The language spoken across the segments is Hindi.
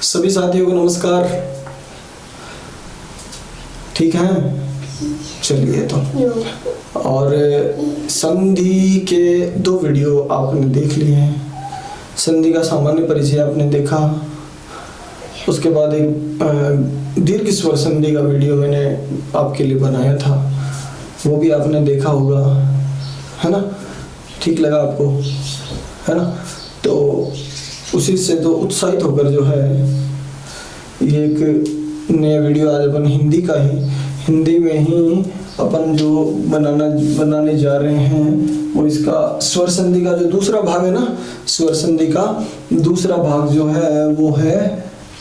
सभी साथियों को नमस्कार। ठीक है, चलिए तो और संधि के दो वीडियो आपने देख लिए हैं। संधि का सामान्य परिचय आपने देखा, उसके बाद एक दीर्घ स्वर संधि का वीडियो मैंने आपके लिए बनाया था, वो भी आपने देखा होगा, है ना। ठीक लगा आपको, है ना। तो उसी से तो उत्साहित होकर जो है ये एक नया वीडियो आज अपन हिंदी में ही अपन जो बनाने जा रहे हैं वो इसका स्वर संधि का जो दूसरा भाग है ना, स्वर संधि का दूसरा भाग जो है वो है,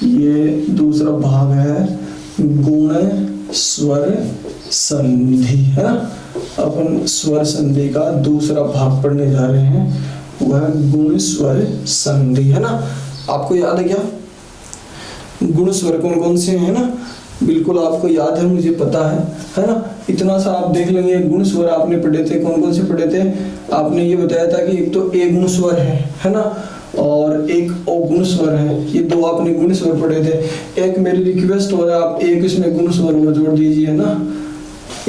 ये दूसरा भाग है गुण स्वर संधि, है ना। अपन स्वर संधि का दूसरा भाग पढ़ने जा रहे हैं, वह गुण स्वर संधि, है ना। आपको याद है क्या गुण स्वर कौन कौन से हैं ना? बिल्कुल आपको याद है, मुझे पता है ना। इतना सा आप देख लेंगे। गुण स्वर आपने पढ़े थे, कौन कौन से पढ़े थे? आपने ये बताया था कि एक तो ए गुण स्वर है ना, और एक ओ गुण स्वर है। ये दो आपने गुण स्वर पढ़े थे। एक मेरी रिक्वेस्ट हो रहा है, आप एक इसमें गुण स्वर वो जोड़ दीजिए ना।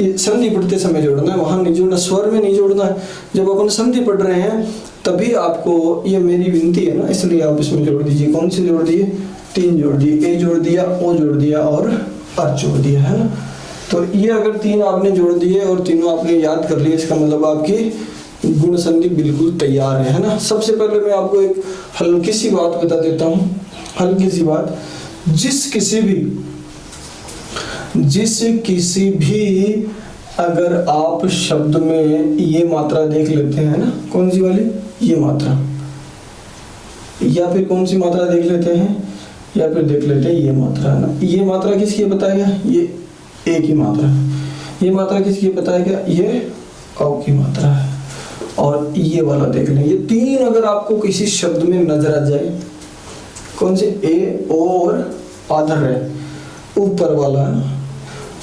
संधि पढ़ते समय जोड़ना है, वहां नहीं जोड़ना, स्वर में नहीं जोड़ना है। जब अपन संधि पढ़ रहे हैं तभी आपको, ये मेरी विनती है ना, इसलिए आप इसमें जोड़ दीजिए। कौन से जोड़ दिए? 3 जोड़ दिए, ए जोड़ दिया, ओ जोड़ दिया और अर जोड़ दिया, है ना। तो ये अगर 3 आपने जोड़ दिए और तीनों आपने याद कर लिए, इसका मतलब आपकी गुण संधि बिल्कुल तैयार है ना। सबसे पहले मैं आपको एक हल्की सी बात बता देता हूँ, हल्की सी बात। जिस किसी भी अगर आप शब्द में ये मात्रा देख लेते हैं ना, कौन सी वाली? ये मात्रा, या फिर कौन सी मात्रा देख लेते हैं, या फिर देख लेते हैं ये मात्रा, है ना। ये मात्रा किसकी है बताएगा? ये ए की मात्रा है। ये मात्रा किसकी बताएगा? ये औ की मात्रा है। और ये वाला देख लें, ये 3 अगर आपको किसी शब्द में नजर आ जाए, कौन से? ए, ओ और आधर है, ऊपर वाला है।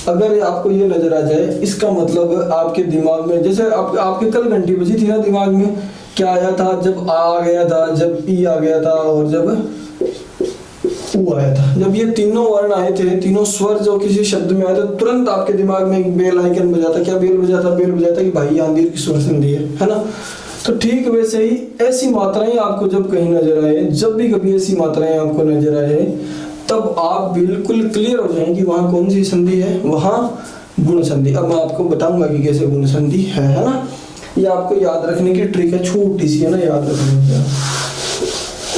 अगर आपको ये नजर आ जाए, इसका मतलब आपके दिमाग में, जैसे आपके कल घंटी बजी थी ना, दिमाग में क्या आया था? जब आ आ गया था, जब ई आ गया था और जब ऊ आया था। जब ये तीनों वर्ण आए थे, तीनों स्वर जो किसी शब्द में आए थे, तुरंत आपके दिमाग में एक बेल आइकन बजाता। क्या बेल बजाता? बेल बजाता कि भाई यहाँ दीर्घ स्वर संधि है ना। तो ठीक वैसे ही ऐसी मात्राएं आपको जब कहीं नजर आए, जब भी कभी ऐसी मात्राएं आपको नजर आए, तब आप बिल्कुल क्लियर हो जाएं कि वहां कौन सी संधि है, वहां गुण संधि। अब मैं आपको बताऊंगा कि कैसे गुण संधि है ना। ये आपको याद रखने की ट्रिक है, छोटी सी है ना, याद रखने की।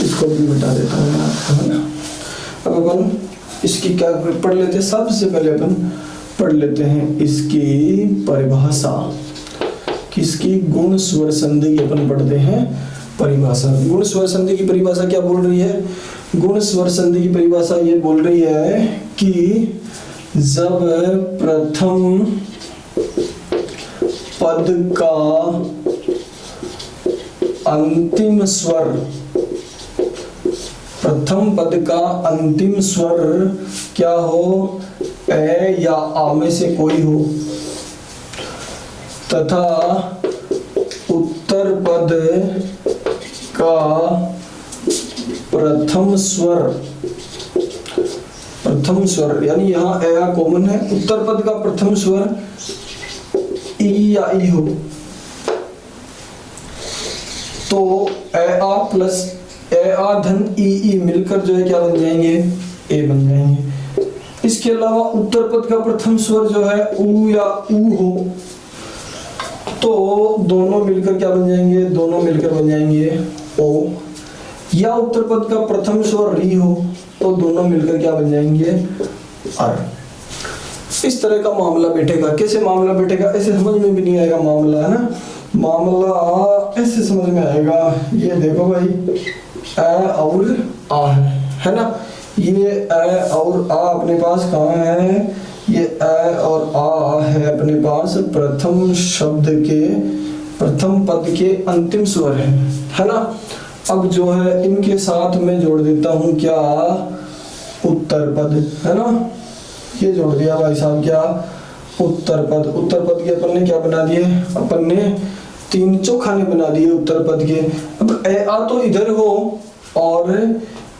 इसको भी बता देता हूँ मैं आपको, है ना। अब अपन इसकी क्या पढ़ लेते हैं? सबसे पहले अपन पढ़ लेते हैं इसकी परिभाषा। किसकी? गुण स्वर संधि की अपन पढ़ते हैं परिभाषा। गुण स्वर संधि की परिभाषा क्या बोल रही है? गुण स्वर संधि की परिभाषा ये बोल रही है कि जब प्रथम पद का अंतिम स्वर, प्रथम पद का अंतिम स्वर क्या हो? ए या आ में से कोई हो, तथा उत्तर पद का प्रथम स्वर यानी यहाँ ए आ कॉमन है, उत्तर पद का प्रथम स्वर ई या ई हो, तो ए आ प्लस ए आ धन ई मिलकर जो है क्या बन जाएंगे? ए बन जाएंगे। इसके अलावा उत्तर पद का प्रथम स्वर जो है ऊ या ऊ हो, तो दोनों मिलकर क्या बन जाएंगे? दोनों मिलकर बन जाएंगे ओ। या उत्तर पद का प्रथम स्वर री हो, तो दोनों मिलकर क्या बन जाएंगे? अर। इस तरह का मामला बैठेगा। कैसे मामला बैठेगा? ऐसे समझ में भी नहीं आएगा मामला, है ना। मामला ऐसे समझ में आएगा, ये देखो भाई, ए और आ है ना। ये ए और आ अपने पास कहाँ है? ये ए और आ है अपने पास प्रथम शब्द के प्रथम पद के अंतिम स्वर है ना। अब जो है इनके साथ में जोड़ देता हूँ क्या? उत्तर पद, है ना। ये जोड़ दिया भाई साहब, क्या? उत्तर पद के अपन ने क्या बना दिए? अपन ने 3 चौखाने बना दिए उत्तर पद के। अब ए आ तो इधर हो और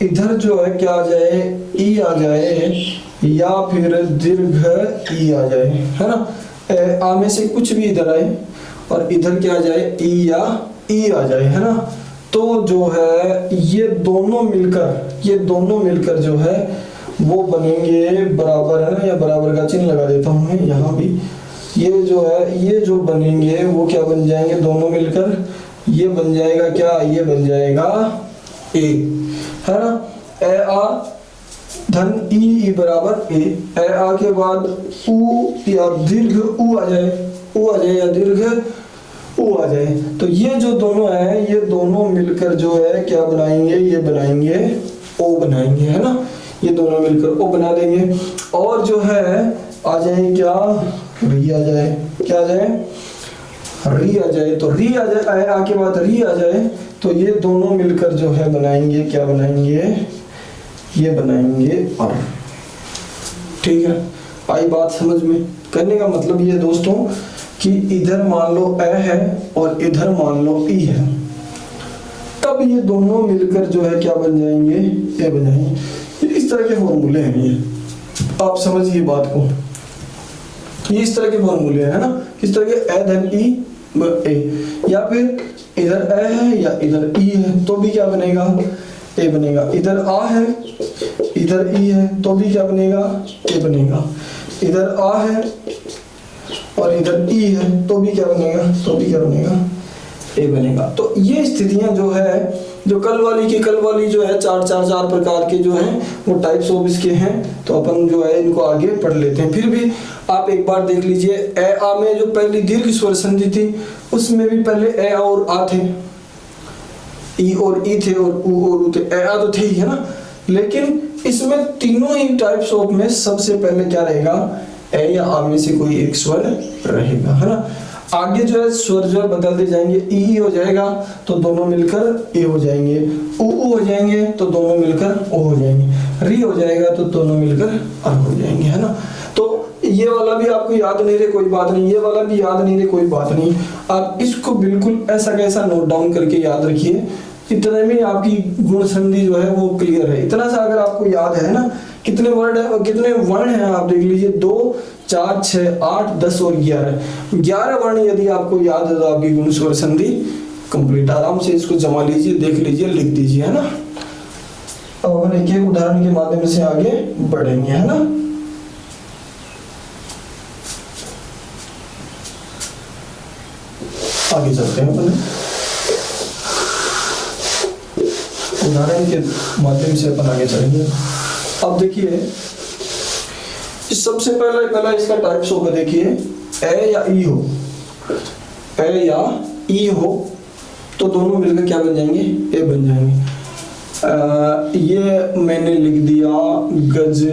इधर जो है क्या आ जाए, ई आ जाए या फिर दीर्घ ई आ जाए, है ना। आ में से कुछ भी इधर आए और इधर क्या आ जाए, ई या ई आ जाए, है ना। तो जो है ये दोनों मिलकर जो है वो बनेंगे बराबर, है ना। या बराबर का चिन्ह लगा देता हूँ मैं यहाँ भी। ये जो है ये जो बनेंगे वो क्या बन जाएंगे, दोनों मिलकर ये बन जाएगा क्या, ये बन जाएगा ए, है ना। ए आ धन ई बराबर ए आ के बाद उ या दीर्घ उ आ जाए या दीर्घ उ आ जाए। तो ये जो दोनों है ये दोनों मिलकर जो है क्या बनाएंगे, ये बनाएंगे ओ बनाएंगे, है ना। ये दोनों मिलकर ओ बना देंगे। और जो है आ जाए क्या, री आ जाए, क्या आ जाए, री आ जाए। तो री आ जाए, आ के बाद री आ जाए तो ये दोनों मिलकर जो है बनाएंगे, क्या बनाएंगे, ये बनाएंगे और। ठीक है, आई बात समझ में। करने का मतलब ये दोस्तों कि इधर मान लो ए है और इधर मान लो ई है, तब ये दोनों मिलकर जो है क्या बन जाएंगे, ए बन जाएंगे। इस तरह के फॉर्मूले हैं ये, आप समझिए बात को। ये इस तरह के फॉर्मूले हैं, ना। किस तरह के, ए धन ई ए, या फिर इधर ए है या इधर ई है तो भी क्या बनेगा, ए बनेगा। इधर आ है इधर ई है तो भी क्या बनेगा, ए बनेगा। इधर आ है और इधर ई है तो भी क्या बनेगा, ए बनेगा। तो ये स्थितियां जो है, जो कल वाली जो है चार प्रकार के जो हैं वो टाइप्स ऑफ इसके हैं। तो अपन जो है इनको आगे पढ़ लेते हैं। फिर भी आप एक बार देख लीजिए, ए आ में जो पहली दीर्घ स्वर संधि थी उसमें भी पहले ए और आ थे, ई और ई थे और उ और उ थे, ए आ तो थे ही, है ना। लेकिन इसमें तीनों ही टाइप्स ऑफ में सबसे पहले क्या रहेगा, ए या आ में से कोई एक स्वर रहेगा, है ना। आगे जो है स्वर जो है बदलते जाएंगे, ई हो जाएगा तो दोनों मिलकर ए हो जाएंगे, उ हो जाएंगे तो दोनों मिलकर ओ हो जाएंगे, री हो जाएगा तो दोनों मिलकर अर हो जाएंगे, है ना। तो ये वाला भी आपको याद नहीं रहे कोई बात नहीं, ये वाला भी याद नहीं रहे कोई बात नहीं, आप इसको बिल्कुल ऐसा कैसा नोट डाउन करके याद रखिए। इतने में आपकी गुण संधि जो है वो क्लियर है। इतना सा अगर आपको याद है ना, कितने वर्ड है और कितने वर्ण हैं आप देख लीजिए, 2 4 6 8 10 और 11 वर्ण यदि आपको याद है तो आपकी गुण स्वर संधि कंप्लीट। आराम से इसको जमा लीजिए, देख लीजिए, लिख दीजिए, है ना। अब एक एक उदाहरण के माध्यम से आगे बढ़ेंगे, है ना। आगे चलते हैं अपन, उदाहरण के माध्यम से अपन आगे चलेंगे। अब देखिए सबसे पहला इसका टाइप्स होगा, देखिए ए या ई हो, ए या ई हो तो दोनों मिलकर क्या बन जाएंगे, ए बन जाएंगे। ये मैंने लिख दिया गज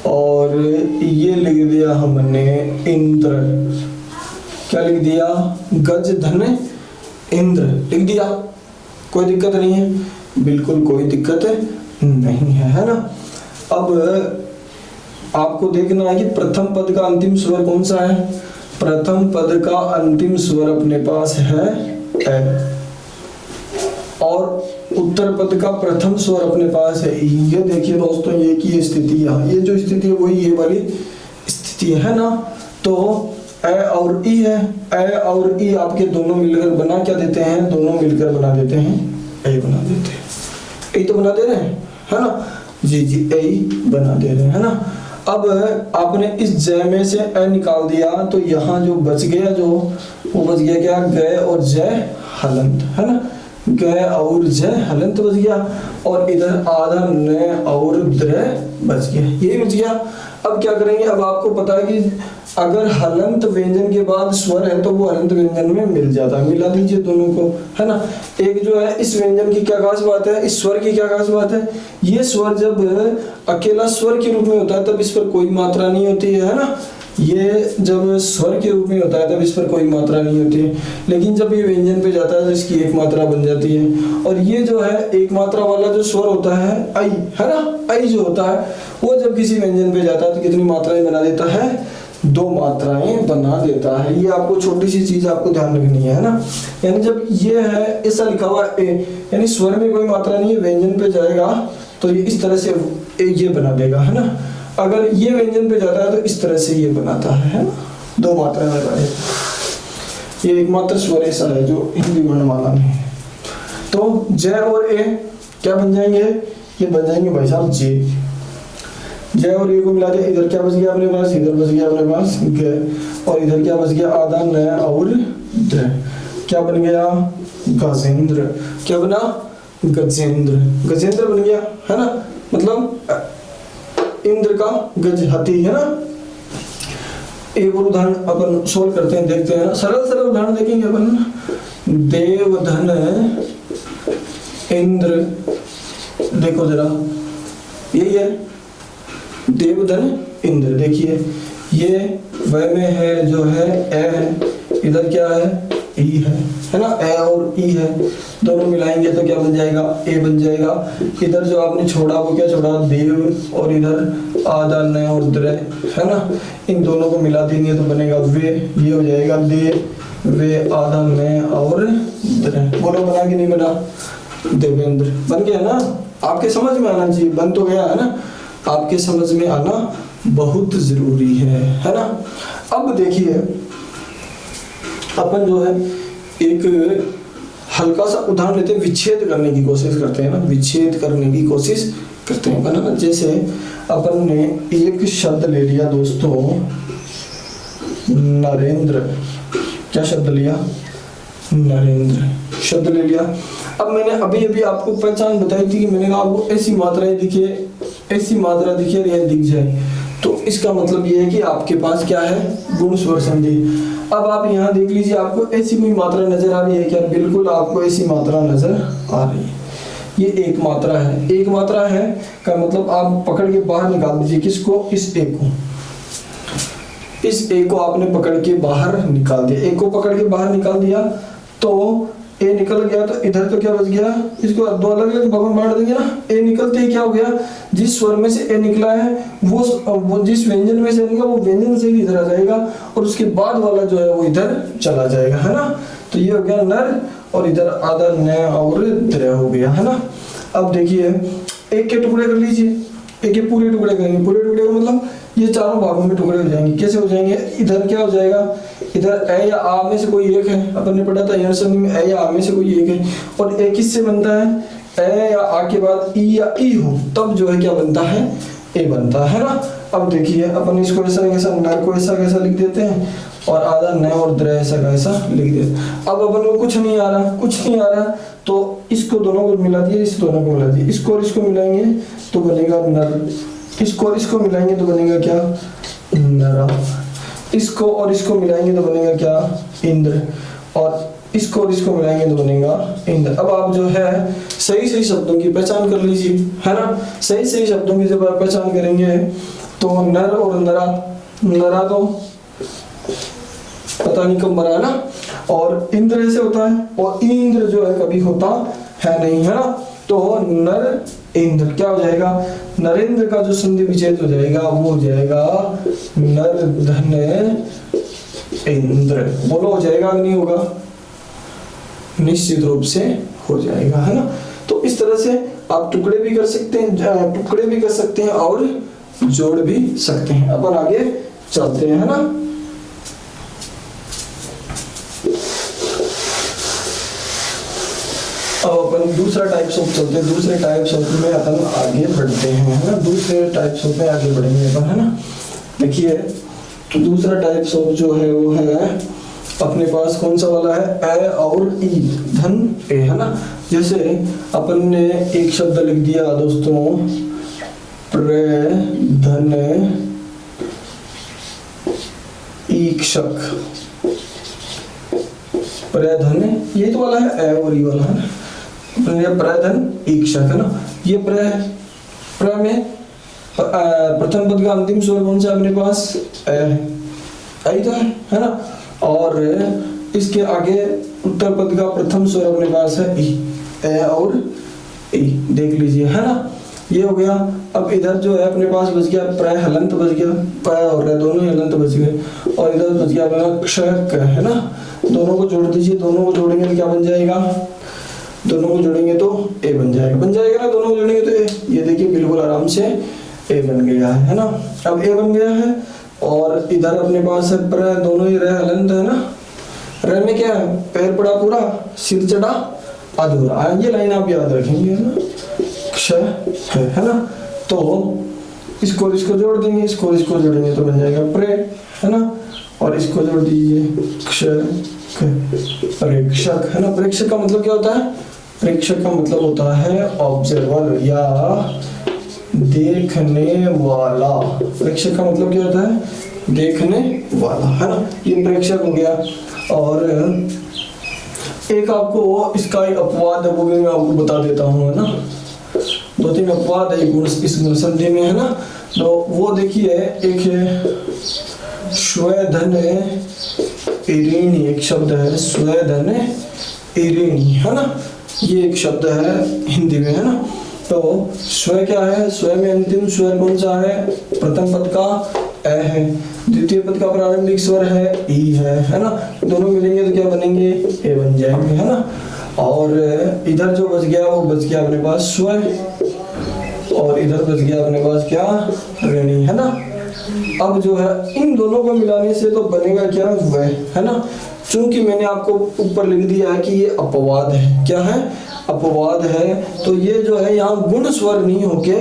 और ये लिख दिया हमने इंद्र। क्या लिख दिया, गज धन इंद्र लिख दिया, कोई दिक्कत नहीं है, बिल्कुल कोई दिक्कत नहीं है, है ना। अब आपको देखना है कि प्रथम पद का अंतिम स्वर कौन सा है। प्रथम पद का अंतिम स्वर अपने पास है ए, और उत्तर पद का प्रथम स्वर अपने पास है ई। ये देखिए दोस्तों, ये की स्थिति है, ये जो स्थिति है वही ये वाली स्थिति है ना। तो ए और ई है, ए और ई आपके दोनों मिलकर बना क्या देते हैं, दोनों मिलकर बना देते हैं ए बना देते हैं। ए तो बना दे रहे हैं, है ना, जी ए बना दे रहे हैं, है ना। अब आपने इस जय में से ए निकाल दिया तो यहाँ जो बच गया, जो वो बच गया क्या, गय और जय हलंत, है ना। गय और जय हलंत बच गया और इधर आधा न और द्र बच गया, यही बच गया। अब क्या करेंगे, अब आपको पता है कि अगर हलंत व्यंजन के बाद स्वर है तो वो हलंत व्यंजन में मिल जाता है, मिला दीजिए दोनों को, है ना। एक जो है इस व्यंजन की क्या खास बात है, इस स्वर की क्या खास बात है, ये स्वर जब अकेला स्वर के रूप में होता है तब इस पर कोई मात्रा नहीं होती है ना। ये जब स्वर के रूप में होता है तब इस पर कोई मात्रा नहीं होती है, लेकिन जब ये व्यंजन पे जाता है तो इसकी एक मात्रा बन जाती है। और ये जो है एक मात्रा वाला जो स्वर होता है आई, है ना, आई जो होता है वो जब किसी व्यंजन पे जाता है तो कितनी मात्राएं बना देता है, दो मात्राएं बना देता है। ये आपको छोटी सी चीज आपको ध्यान रखनी है ना। यानी जब ये है ऐसा लिखा हुआ ए, यानी स्वर में कोई मात्रा नहीं है, व्यंजन पे जाएगा तो ये इस तरह से ये बना देगा, है ना। अगर ये व्यंजन पे जाता है तो इस तरह से ये बनाता है ना, दो मात्राएं लगा देता। ये एकमात्र स्वर ऐसा है जो हिंदी वर्णमाला में है। तो ज और ए क्या बन जाएंगे, ये बन जाएंगे भाई साहब जे। ज और ए को मिला दिया, इधर क्या बच गया अपने पास, इधर बच गया अपने पास ग, और इधर क्या बच गया आधा न और द्र, क्या बन गया गजेंद्र। क्या बना गजेंद्र, गजेंद्र बन गया, है ना। मतलब इंद्र का गज हाथी, है ना। एक और उदाहरण अपन सोल्व करते हैं, देखते हैं ना। सरल सरल उदाहरण देखेंगे अपन। देवधन इंद्र, देखो जरा यही है देवधन इंद्र। देखिए ये वह में है जो है ए, इधर क्या है ई है ना। ए और ई है, दोनों मिलाएंगे तो क्या बन जाएगा ए बन जाएगा। इधर जो आपने छोड़ा वो क्या छोड़ा देव, और इधर आधा न और द्र, है ना। इन दोनों को मिला देंगे तो बनेगा वे, ये हो जाएगा दे वे आधा न और द्र। बोलो बना कि नहीं बना, देवेंद्र बन गया ना। आपके समझ में आना चाहिए, बन तो गया है ना। आपके समझ में आना बहुत जरूरी है ना। अब देखिए अपन जो है एक हल्का सा उदाहरण लेते हैं, विच्छेद करने की कोशिश करते हैं ना, विच्छेद करने की कोशिश करते हैं ना। जैसे अपन ने एक शब्द ले लिया दोस्तों नरेंद्र, क्या शब्द लिया नरेंद्र शब्द ले लिया। अब मैंने अभी अभी आपको पहचान बताई थी कि मैंने कहा आपको ऐसी मात्राएं दिखे, ऐसी मात्रा दिखे और यह दिख जाए तो इसका मतलब ये है कि आपके पास क्या है गुण स्वर संधि। अब आप यहाँ देख लीजिए, आपको ऐसी कोई मात्रा नजर आ रही है क्या, बिल्कुल आपको ऐसी मात्रा नजर आ रही है। ये एक मात्रा है, एक मात्रा है का मतलब आप पकड़ के बाहर निकाल दीजिए, किसको, इस एक को। इस एक को आपने पकड़ के बाहर निकाल दिया, एक को पकड़ के बाहर निकाल दिया तो ए निकल गया, तो इधर तो क्या बच गया, इसको दो अलग अलग भागों में बांट देंगे ना। ए निकलते ही क्या हो गया, जिस स्वर में से ए निकला है वो जिस व्यंजन में से निकला वो व्यंजन से ही इधर आ जाएगा, और उसके बाद वाला जो है वो इधर चला जाएगा, है ना। तो ये हो गया नर, और इधर आधा न और द्र हो गया, है ना। अब देखिए एक के टुकड़े कर लीजिए, एक के पूरे टुकड़े करेंगे, पूरे टुकड़े का मतलब ये चारों भागों में टुकड़े हो जाएंगे। कैसे हो जाएंगे, इधर क्या हो जाएगा, इधर ए या आ में से कोई एक है, अपन ने पढ़ा था यहाँ संधि में ए या आ में से कोई एक है, और ए किससे बनता है, ए या आ के बाद ई या ई हो तब जो है क्या बनता है, ए बनता है ना। अब देखिए अपन इसको ऐसा कैसा, नर को ऐसा कैसा लिख देते हैं, और आधा न और द्र ऐसा कैसा लिख देते हैं। अब अपन को कुछ नहीं आ रहा, कुछ नहीं आ रहा, तो इसको दोनों को मिला दिए, इस दोनों को मिला दिए, इसको और इसको मिलाएंगे तो बनेगा नर, इसको और इसको मिलाएंगे तो बनेगा क्या नरा, इसको और इसको मिलाएंगे तो बनेगा क्या इंद्र, और इसको और इसको मिलाएंगे तो बनेगा इंद्र। अब आप जो है सही सही शब्दों की पहचान कर लीजिए, है ना। सही सही शब्दों की जब आप पहचान करेंगे तो नर और नरा, नरा तो पता नहीं कब बना है ना, और इंद्र ऐसे होता है, और इंद्र जो है कभी होता है नहीं, है ना। तो नर इंद्र क्या हो जाएगा, नरेंद्र का जो संधि विच्छेद हो जाएगा वो हो जाएगा नर धन इंद्र। बोलो हो जाएगा कि नहीं होगा, निश्चित रूप से हो जाएगा, है ना। तो इस तरह से आप टुकड़े भी कर सकते हैं, टुकड़े भी कर सकते हैं और जोड़ भी सकते हैं। अपन आगे चलते हैं, है ना। अब अपन दूसरा टाइप्स ऑफ चलते हैं, दूसरे टाइप्स ऑफ में अपन आगे बढ़ते हैं, है ना। दूसरे टाइप्स ऑफ में आगे बढ़ेंगे अपन, है ना। देखिए तो दूसरा टाइप्स ऑफ जो है वो है अपने पास कौन सा वाला है, ए और ई, धन ए, है ना। जैसे अपन ने एक शब्द लिख दिया दोस्तों प्र धन ईक्षक, प्रधन, ये तो वाला है ए और ई वाला, है ना। प्रधन ईक्षक, है ना। ये प्र में प्रथम पद का अंतिम स्वर कौन सा अपने पास, ए तो है ना। और इसके आगे उत्तर पद का प्रथम स्वर अपने पास है ई, ए और ई, देख लीजिए, है ना। ये हो गया। अब इधर जो है अपने पास बच गया प्र हलंत बच गया, प और रे दोनों ही हलंत बच गए, और इधर बच गया अपना क्ष क, है ना। दोनों को जोड़ दीजिए, दोनों को जोड़ेंगे तो क्या बन जाएगा, दोनों को जोड़ेंगे तो ए बन जाएगा, बन जाएगा ना, दोनों को जोड़ेंगे तो ए। ये देखिए बिल्कुल आराम से ए बन गया है ना। अब ए बन गया है, और इधर अपने पास है प्र, दोनों ही रे हलंत है ना। रे में क्या है, पैर पड़ा पूरा, सिर चढ़ा अधूरा, ये लाइन आप याद रखेंगे, है ना। क्ष है ना। तो इसको जोड़ देंगे, इसको जोड़ेंगे तो बन जाएगा प्रे, है ना। और इसको जोड़ दीजिए क्ष प्रेक्षक, है ना। प्रेक्षक का मतलब क्या होता है, प्रेक्षक का मतलब होता है ऑब्जर्वर या देखने वाला। प्रेक्षक का मतलब क्या होता है, देखने वाला, है ना। ये प्रेक्षक हो गया। और एक आपको इसका एक अपवाद है, वो भी मैं आपको बता देता हूँ, है ना। 2-3 अपवाद है इस गुण संधि में, है ना। तो वो देखिए, एक है स्वेधन इरीणी, एक शब्द है स्वेधन इरीणी, है ना। ये एक शब्द है हिंदी में, है ना। तो स्व क्या है, स्व में अंतिम स्वर कौन सा है, प्रथम पद का ए है, द्वितीय पद का प्रारंभिक स्वर है ई है ना। दोनों मिलेंगे तो क्या बनेंगे, ए बन जाएंगे, है ना। और इधर जो बच गया वो बच गया अपने पास स्वर, और इधर बच गया अपने पास क्या, ऋणी, है ना। अब जो है इन दोनों को मिलाने से तो बनेगा क्या, वह, है ना। चूंकि मैंने आपको ऊपर लिख दिया है कि ये अपवाद है, क्या है, अपवाद है, तो ये जो है यहाँ गुण स्वर नहीं होके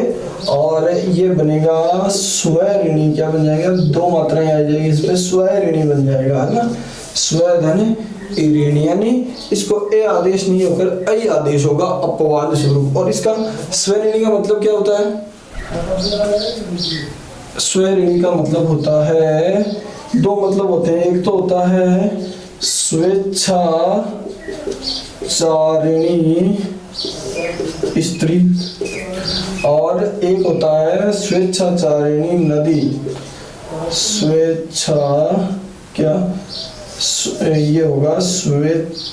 और ये बनेगा स्वरिणी, क्या बन जाएगा, 2 मात्राएं आ जाएगी इस पे, स्वरिणी बन जाएगा, है ना। स्वधन इरीणी, यानी इसको ए आदेश नहीं होकर ऐ आदेश होगा अपवाद स्वरूप। और इसका स्वरिणी का मतलब क्या होता है, स्वरिणी का मतलब होता है, 2 मतलब होते हैं। एक तो होता है स्वेच्छा चारिणी स्त्री, और एक होता है स्वेच्छाचारिणी नदी। स्वेच्छा क्या, ये होगा स्वेच्छाचारिणी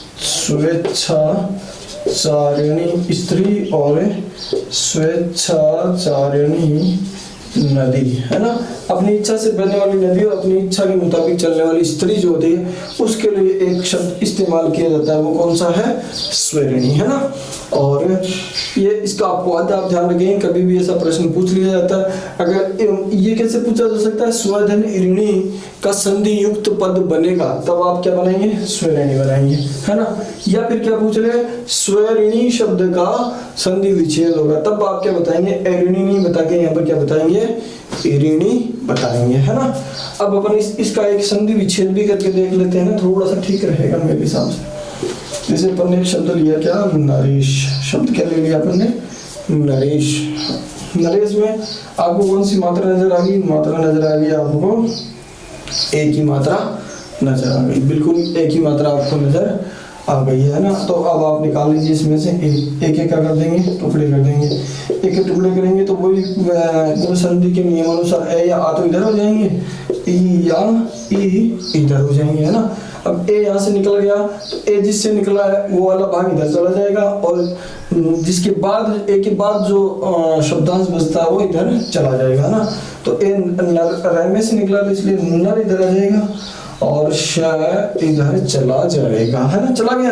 स्त्री और स्वेच्छाचारिणी नदी, है ना। अपनी इच्छा से बहने वाली नदी और अपनी इच्छा के मुताबिक चलने वाली स्त्री जो होती है उसके लिए एक शब्द इस्तेमाल किया जाता है, वो कौन सा है, स्वरिणी, है ना। और ये इसका अपवाद आप ध्यान रखें, कभी भी ऐसा प्रश्न पूछ लिया जाता है। अगर ये कैसे पूछा जा सकता है, स्वधन इरीणी का संधि युक्त पद बनेगा तब आप क्या बनाएंगे, स्वरिणी बनाएंगे, है ना। या फिर क्या पूछ रहे हैं, स्वरिणी शब्द का संधि विच्छेद होगा तब आप क्या बताएंगे, एरिणी नहीं बता के यहाँ पर क्या बताएंगे, इरीणी बताएंगे, है ना। अब अपन इसका एक संधि विच्छेद भी करके देख लेते हैं ना, थोड़ा सा ठीक रहेगा मेरे हिसाब से। जैसे अपन ने एक शब्द लिया क्या, नरेश, शब्द क्या ले लिया अपन ने, नरेश। नरेश में आपको कौन सी मात्रा नजर आ गई, मात्रा नजर आ गई आपको, एक ही मात्रा नजर आ गई, बिल्कुल एक ही मात्रा आपको नजर आ गई, है ना। तो अब आप निकाल लीजिए इसमें से एक क्या कर देंगे, टुकड़े कर देंगे। एक टुकड़े करेंगे तो वही गुण संधि के नियमानुसार ए या आ तो इधर हो जाएंगे, ई या ई इधर हो जाएंगे, है ना। अब ए यहाँ से निकल गया, ए जिससे निकला है वो वाला भाग इधर चला जाएगा, और जिसके बाद ए के बाद जो शब्दांश बचता है वो इधर चला जाएगा, है ना। तो ए नर में से निकला तो इसलिए नर इधर आ जाएगा और श इधर चला जाएगा, है ना, चला गया।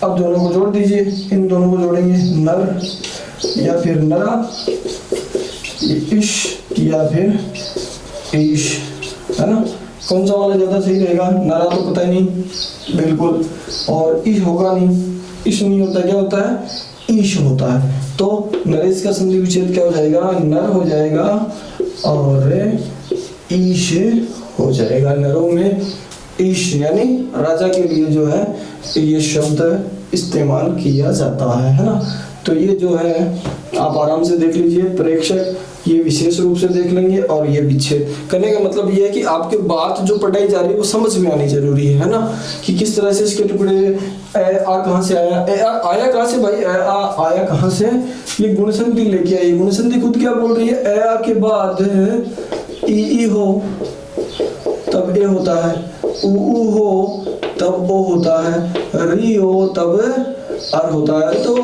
अब दोनों को जोड़ दीजिए, इन दोनों को जोड़ेंगे, नर या फिर नरा, इश या फिर ईश, है ना। कौन सा वाला ज्यादा सही रहेगा, नरा तो पता ही नहीं बिल्कुल, और ईश होगा नहीं, ईश नहीं होता, क्या होता है, ईश होता है। तो नरेश का संधि विच्छेद क्या हो जाएगा, नर हो जाएगा और ईश हो जाएगा। नरों में ईश यानी राजा के लिए जो है ये शब्द इस्तेमाल किया जाता है ना। तो ये जो है आप आराम से देख लीजिए, प्रेक्षक ये विशेष रूप से देख लेंगे, और ये विच्छेद करने का मतलब ये है कि आपके बात जो पढ़ाई जा रही है वो समझ में आनी जरूरी है ना, कि किस तरह से इसके टुकड़े, आ कहाँ से आया, आया कहाँ से भाई, आया कहाँ से, ये गुण संधि लेके आई। गुण संधि खुद क्या बोल रही है, आ के बाद ई हो तब ए होता है, ऊ हो तब ओ होता है, री हो तब अर होता है। तो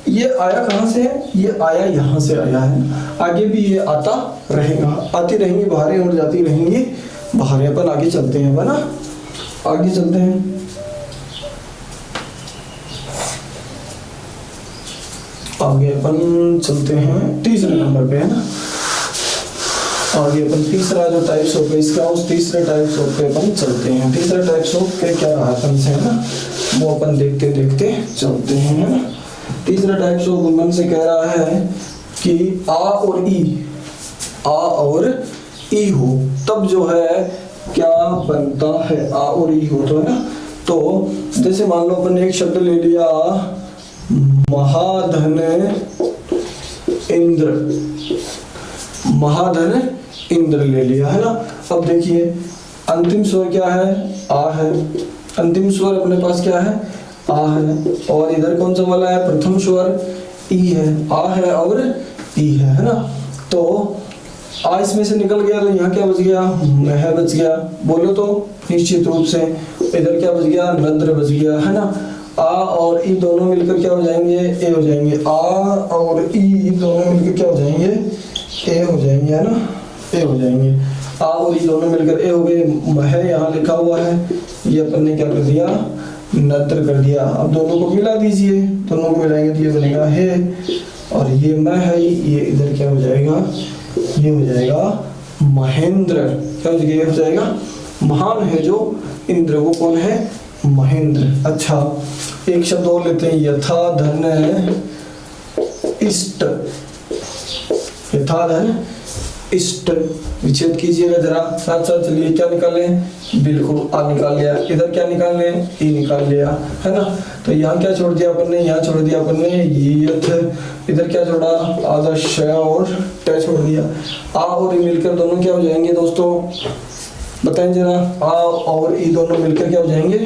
ये आया कहाँ से है? ये आया यहाँ से आया है, आगे भी ये आता रहेगा, आती रहेंगी बाहरें और जाती रहेंगी बाहरें। अपन आगे चलते हैं बना, आगे चलते हैं। आगे अपन चलते हैं तीसरे नंबर पे, है ना। आगे अपन तीसरा जो टाइप्स ऑफ इसका, उस तीसरे टाइप्स ऑफ पे अपन चलते हैं। तीसरा टाइप्स ऑफ के क्या रहा अपन से, है ना, वो अपन देखते देखते चलते हैं, है ना। तीसरा टाइप्स ऑफ वुमन से कह रहा है कि आ और ई हो तब जो है क्या बनता है, आ और ई हो तो, है ना। तो जैसे मान लो अपन एक शब्द ले लिया महाधन इंद्र, महाधन इंद्र ले लिया, है ना। अब देखिए अंतिम स्वर क्या है, आ है, अंतिम स्वर अपने पास क्या है, आ है, और इधर कौन सा वाला है, प्रथम स्वर ई है, आ है और ई है ना। तो आ इसमें से निकल गया तो यहाँ क्या बच गया, मह बच गया, बोलो तो निश्चित रूप से। इधर क्या बच गया, नद्र बच गया, है ना। आ और ई दोनों मिलकर क्या हो जाएंगे, ए हो जाएंगे। आ और ई दोनों मिलकर क्या हो जाएंगे, ए हो जाएंगे, है ना, ए हो जाएंगे। आ और ई दोनों मिलकर ए हो गए। मह यहाँ लिखा हुआ है, ये अपन ने क्या कर दिया, नद्र कर दिया। अब दोनों को मिला दीजिए, दोनों को मिलाएंगे तो ये बनेगा है, और ये मैं है, ये इधर क्या हो जाएगा, ये हो जाएगा महेंद्र। क्या हो जाएगा, महान है जो इंद्र, वो कौन है, महेंद्र। अच्छा एक शब्द और लेते हैं, यथा धन इष्ट, यथा धन इष्ट। विच्छेद कीजिएगा जरा साथ साथ, चलिए क्या निकाले, बिल्कुल आ निकाल लिया। इधर क्या निकाल लिया, ई निकाल लिया, है ना। तो यहाँ क्या छोड़ दिया अपन ने, यहाँ छोड़ दिया अपन ने यथ, इधर क्या छोड़ा, आधा श और ट छोड़ दिया। आ और ई मिलकर दोनों क्या हो जाएंगे दोस्तों, बताएं जरा। आ और ई दोनों मिलकर क्या हो जाएंगे,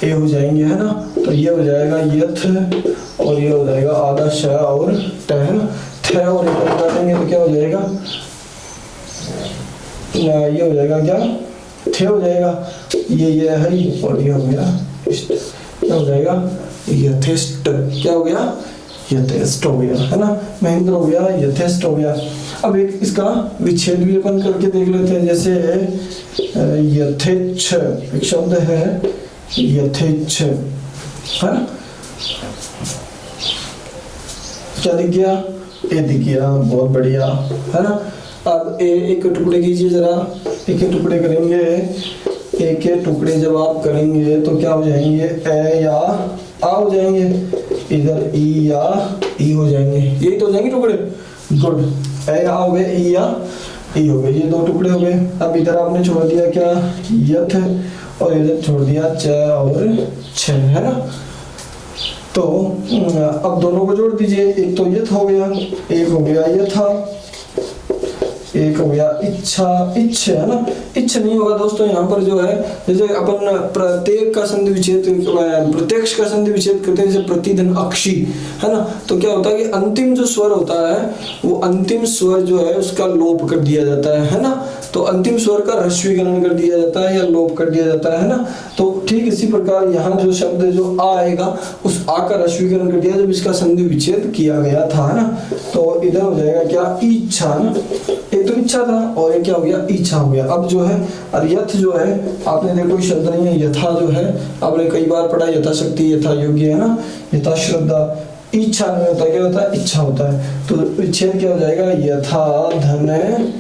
ए हो जाएंगे, है ना। तो ये हो जाएगा यथ और ये हो जाएगा आधा श और ट, है ना। थ और एक काटेंगे तो क्या हो जाएगा, ये हो जाएगा क्या, थे हो जाएगा। ये है और ये हो गया इष्ट, क्या हो जाएगा, यथेष्ट। क्या हो गया, यथेष्ट हो गया, है ना। महेंद्र हो गया, यथेष्ट हो गया। अब एक इसका विच्छेद भी अपन करके देख लेते हैं। जैसे यथेच्छ एक शब्द है, यथेच्छ, है ना। क्या दिख गया, ए दिख गया, बहुत बढ़िया, है ना। अब एक टुकड़े कीजिए जरा, एक टुकड़े करेंगे, एक के टुकड़े जब आप करेंगे तो क्या हो जाएंगे, ए या आ हो जाएंगे, इधर ई या ई हो जाएंगे, यही तो हो जाएंगे टुकड़े। गुड, ए आ हो गए, ई या ई हो गए, ये दो टुकड़े हो गए। अब इधर आपने छोड़ दिया क्या, यथ, और इधर छोड़ दिया च और छ, है ना। तो अब दोनों को जोड़ दीजिए, एक तो यथ हो गया, एक हो गया यथा, एक हो गया इच्छा, इच्छ, है ना। इच्छ नहीं होगा दोस्तों, यहाँ पर जो है जैसे अपन प्रत्येक का संधि विच्छेद, प्रत्यक्ष का संधि विच्छेद करते हैं, जैसे प्रतिधन अक्षी, है ना। तो क्या होता है कि अंतिम जो स्वर होता है वो अंतिम स्वर जो है उसका लोप कर दिया जाता है ना। तो अंतिम स्वर का ह्रस्वीकरण कर दिया जाता है या लोप कर दिया जाता है ना। तो ठीक इसी प्रकार यहाँ जो शब्द जो आ आएगा, उस आ का ह्रस्वीकरण कर दिया जब इसका संधि विच्छेद किया गया था, है ना। तो इधर हो जाएगा क्या, इच्छा ना, एक तो इच्छा था और एक क्या हो गया, इच्छा हो गया। अब जो है अर्यथ जो है, आपने देखो शब्द नहीं है, यथा जो है आपने कई बार पढ़ा, यथाशक्ति, यथा योग्य, है ना, यथा श्रद्धा। इच्छा नहीं होता, क्या होता है, इच्छा होता है। तो विच्छेद क्या हो जाएगा, यथा धन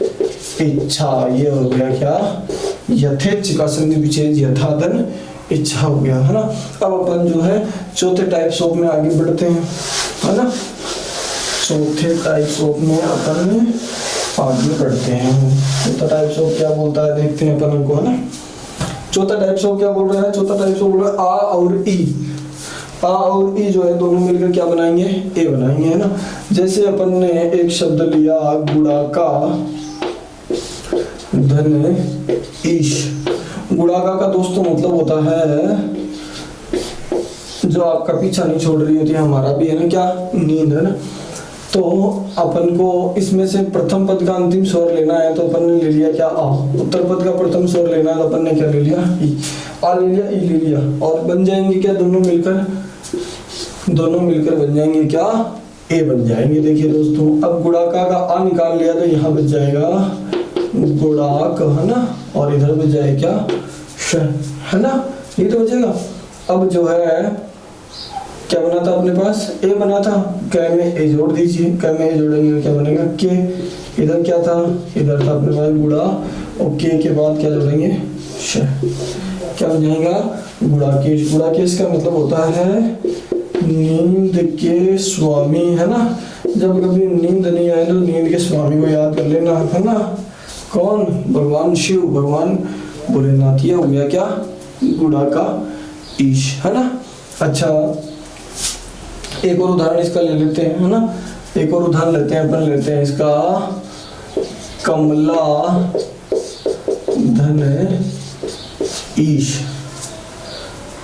इच्छा, ये हो गया क्या, यथेच्छ का संधि विच्छेद यथा धन इच्छा हो गया, है ना। अब अपन जो है चौथे टाइप्स ऑफ में आगे बढ़ते हैं, है ना। चौथे टाइप्स ऑफ में अपन आगे बढ़ते हैं। चौथा टाइप्स ऑफ क्या बोलता है देखते हैं अपन को, है ना। चौथा टाइप्स ऑफ क्या बोल रहा है, चौथा टाइप्स ऑफ बोल रहा है आ और ई। आ और ई जो है दोनों मिलकर क्या बनाएंगे, ए बनाएंगे, है ना। जैसे अपन ने एक शब्द लिया गुड़ाका धन ईश। गुड़ाका का दोस्तों मतलब होता है जो आपका पीछा नहीं छोड़ रही होती, हमारा भी है ना, क्या, नींद, है ना। तो अपन को इसमें से प्रथम पद का अंतिम स्वर लेना है, तो अपन ने ले लिया क्या, आ। उत्तर पद का प्रथम स्वर लेना है तो अपन ने क्या ले लिया, ई। आ ले लिया, ई ले लिया, और बन जाएंगे क्या दोनों मिलकर दोनों मिलकर बन जाएंगे क्या, ए बन जाएंगे। देखिए दोस्तों, अब गुणाका का आ निकाल लिया तो यहाँ बच जाएगा गुणाक, है ना, और इधर बच जाएगा क्या, श, है ना, ये तो बचेगा। अब जो है क्या बना था अपने पास, ए बना था, कै में ए जोड़ दीजिए, कै में ए जोड़ेंगे क्या बनेगा के। इधर क्या था, इधर था अपने पास गुणा, और के बाद क्या जोड़ेंगे, श, क्या बन जाएगा गुणाकेश। गुणाकेश का मतलब होता है नींद के स्वामी, है ना। जब कभी नींद नहीं आए तो नींद के स्वामी को याद कर लेना, है ना। कौन, भगवान शिव, भगवान भोलेनाथ। ये हो गया क्या, गुणा का ईश, है ना। अच्छा, एक और उदाहरण इसका ले लेते हैं, है ना। एक और उदाहरण लेते हैं, अपन लेते हैं इसका कमला धन ईश,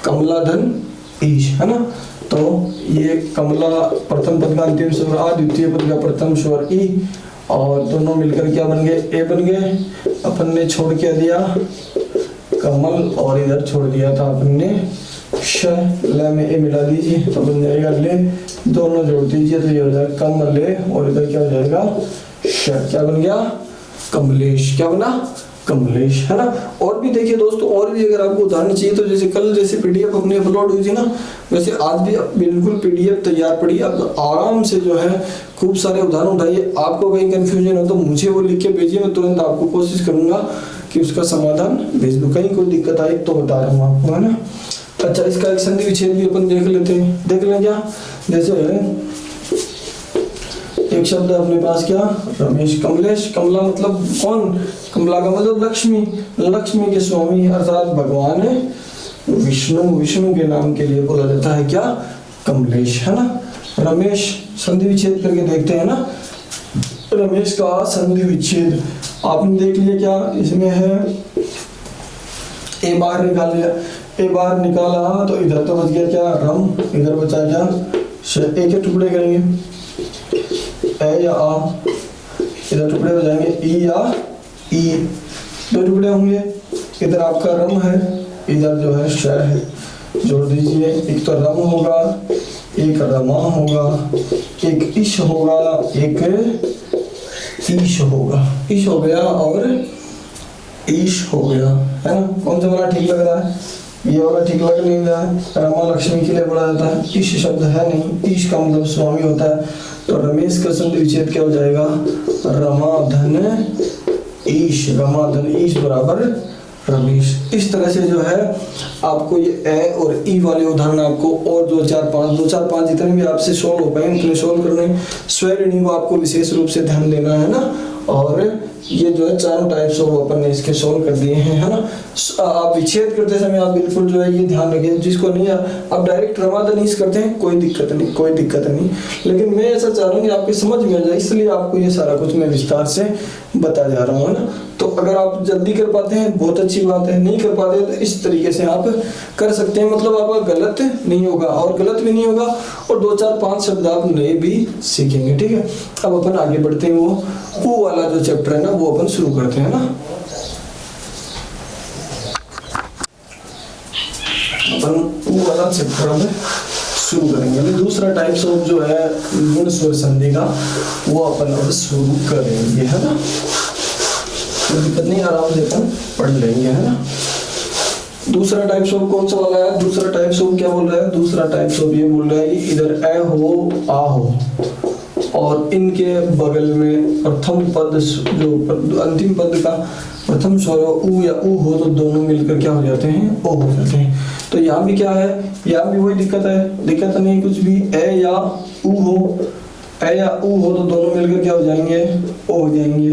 कमला धन ईश, है ना। तो ये कमला प्रथम पद का अंतिम स्वर आ, द्वितीय पद का प्रथम स्वर ई, और दोनों मिलकर क्या बन गए, ए बन गए। अपन ने छोड़ क्या दिया, कमल, और इधर छोड़ दिया था अपन ने श, ल में ए मिला दीजिए तो बन जाएगा ले, दोनों जोड़ दीजिए तो ये हो जाएगा कमले, और इधर क्या हो जाएगा श, क्या बन गया कमलेश, क्या बना कमलेश, है ना। और भी देखिए दोस्तों, और भी अगर आपको उदाहरण चाहिए तो जैसे कल जैसे पीडीएफ अपने अपलोड हुई थी ना, वैसे आज भी बिल्कुल पीडीएफ तैयार पड़ी है। अब आराम से जो है खूब सारे उदाहरण उठाइए। आपको कहीं कंफ्यूजन हो तो मुझे वो लिख के भेजिए, मैं तुरंत आपको कोशिश करूंगा कि उसका समाधान भेज दूं। कहीं कोई दिक्कत आई तो बता रहा हूँ आपको, है ना। अच्छा, इसका एक संधि विच्छेद भी अपन देख लेते हैं, देख लें क्या। जैसे एक शब्द अपने पास क्या, रमेश, कमलेश। कमला मतलब कौन, कमला का मतलब लक्ष्मी, लक्ष्मी के स्वामी अर्थात भगवान विष्णु, विष्णु के नाम के लिए बोला जाता है क्या, कमलेश, है ना। रमेश, संधि विच्छेद करके देखते हैं ना। रमेश का संधि विच्छेद आपने देख लिया क्या, इसमें है ए बाहर निकाल लिया, ए बाहर निकाला तो इधर तो बच गया क्या रम, इधर बचा क्या श। ए के टुकड़े करेंगे, ए या आ, इधर टुकड़े हो जाएंगे ई या ई, दो टुकड़े होंगे। इधर आपका रम है, इधर जो है श है, जोड़ दीजिए। एक तो रम होगा, एक रमा होगा, एक इश होगा, एक ईश होगा। इश हो गया और ईश हो गया, है ना। कौन सा वाला ठीक लग रहा है, ये वाला ठीक लग नहीं रहा है। रमा लक्ष्मी के लिए बोला जाता है, ईश शब्द है नहीं, ईश का मतलब स्वामी होता है। तो रमेश का संधि विच्छेद क्या हो जाएगा, रमा धन ईश, रमा धन ईश बराबर रमेश। इस तरह से जो है आपको ये ए और ई वाले उदाहरण आपको और दो चार पांच जितने भी आपसे सोल्व हो पाए उतने सोल्व करने। स्वरणी को आपको विशेष रूप से ध्यान देना है ना। और ये जो है चारों टाइप्स ऑफ अपन ने इसके सोल्व कर दिए हैं, है ना। आप विच्छेद करते समय आप बिल्कुल जो है ये ध्यान रखिए, जिसको नहीं आप डायरेक्ट रमाधनीस करते हैं कोई दिक्कत नहीं, कोई दिक्कत नहीं। लेकिन मैं ऐसा चाह रहा हूँ कि आपके समझ में आ जाए, इसलिए आपको ये सारा कुछ मैं विस्तार से बता जा रहा हूँ, है ना। तो अगर आप जल्दी कर पाते हैं बहुत अच्छी बात है, नहीं कर पाते तो इस तरीके से आप कर सकते हैं। मतलब आपका गलत नहीं होगा और गलत भी नहीं होगा, और दो चार पांच शब्द आप नए भी सीखेंगे, ठीक है। अब अपन आगे बढ़ते हैं, वो ऊ वाला जो चैप्टर है ना वो अपन शुरू करते हैं ना। अपन ऊ वाला चैप्टर में शुरू करेंगे। दूसरा टाइप्स ऑफ जो है गुण स्वर संधि का वो अपन अब शुरू करेंगे, है ना। कोई दिक्कत नहीं, आराम से अपन पढ़ लेंगे, है ना। दूसरा टाइप्स ऑफ कौन सा वाला है, दूसरा टाइप्स ऑफ क्या बोल रहा है, दूसरा टाइप्स ऑफ ये बोल रहा है कि इधर ए हो आ हो और इनके बगल में प्रथम पद जो अंतिम पद का प्रथम स्वर ऊ या ऊ हो तो दोनों मिलकर क्या हो जाते हैं, ओ हो जाते हैं। तो यहाँ भी क्या है, यहाँ भी वही दिक्कत है, दिक्कत नहीं कुछ भी। ए या ऊ हो, ए या ऊ हो तो दोनों मिलकर क्या हो जाएंगे, ओ हो जाएंगे।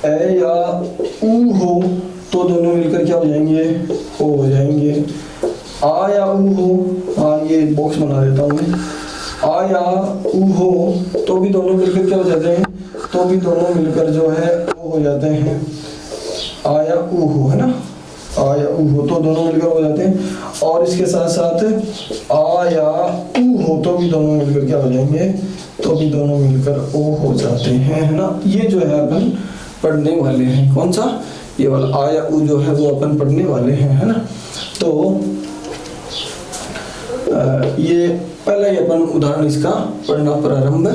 ए या ऊ हो तो दोनों मिलकर क्या हो जाएंगे, ओ हो जाएंगे। आ या ऊ हो, हाँ ये बॉक्स बना देता हूँ मैं, आ या ऊ हो तो भी दोनों मिलकर क्या हो जाते हैं, तो भी दोनों मिलकर जो है ओ हो जाते हैं। आ या ऊ हो, है ना, आ या ऊ हो तो दोनों मिलकर हो जाते हैं। और इसके साथ साथ आ या ऊ हो तो भी दोनों मिलकर क्या हो जाएंगे, तो भी दोनों मिलकर ओ हो जाते हैं, है ना। ये जो है अपन पढ़ने वाले हैं, कौन सा, ये वाला आ या ऊ जो है वो अपन पढ़ने वाले हैं, है ना। तो ये पहला ही अपन उदाहरण इसका पढ़ना प्रारंभ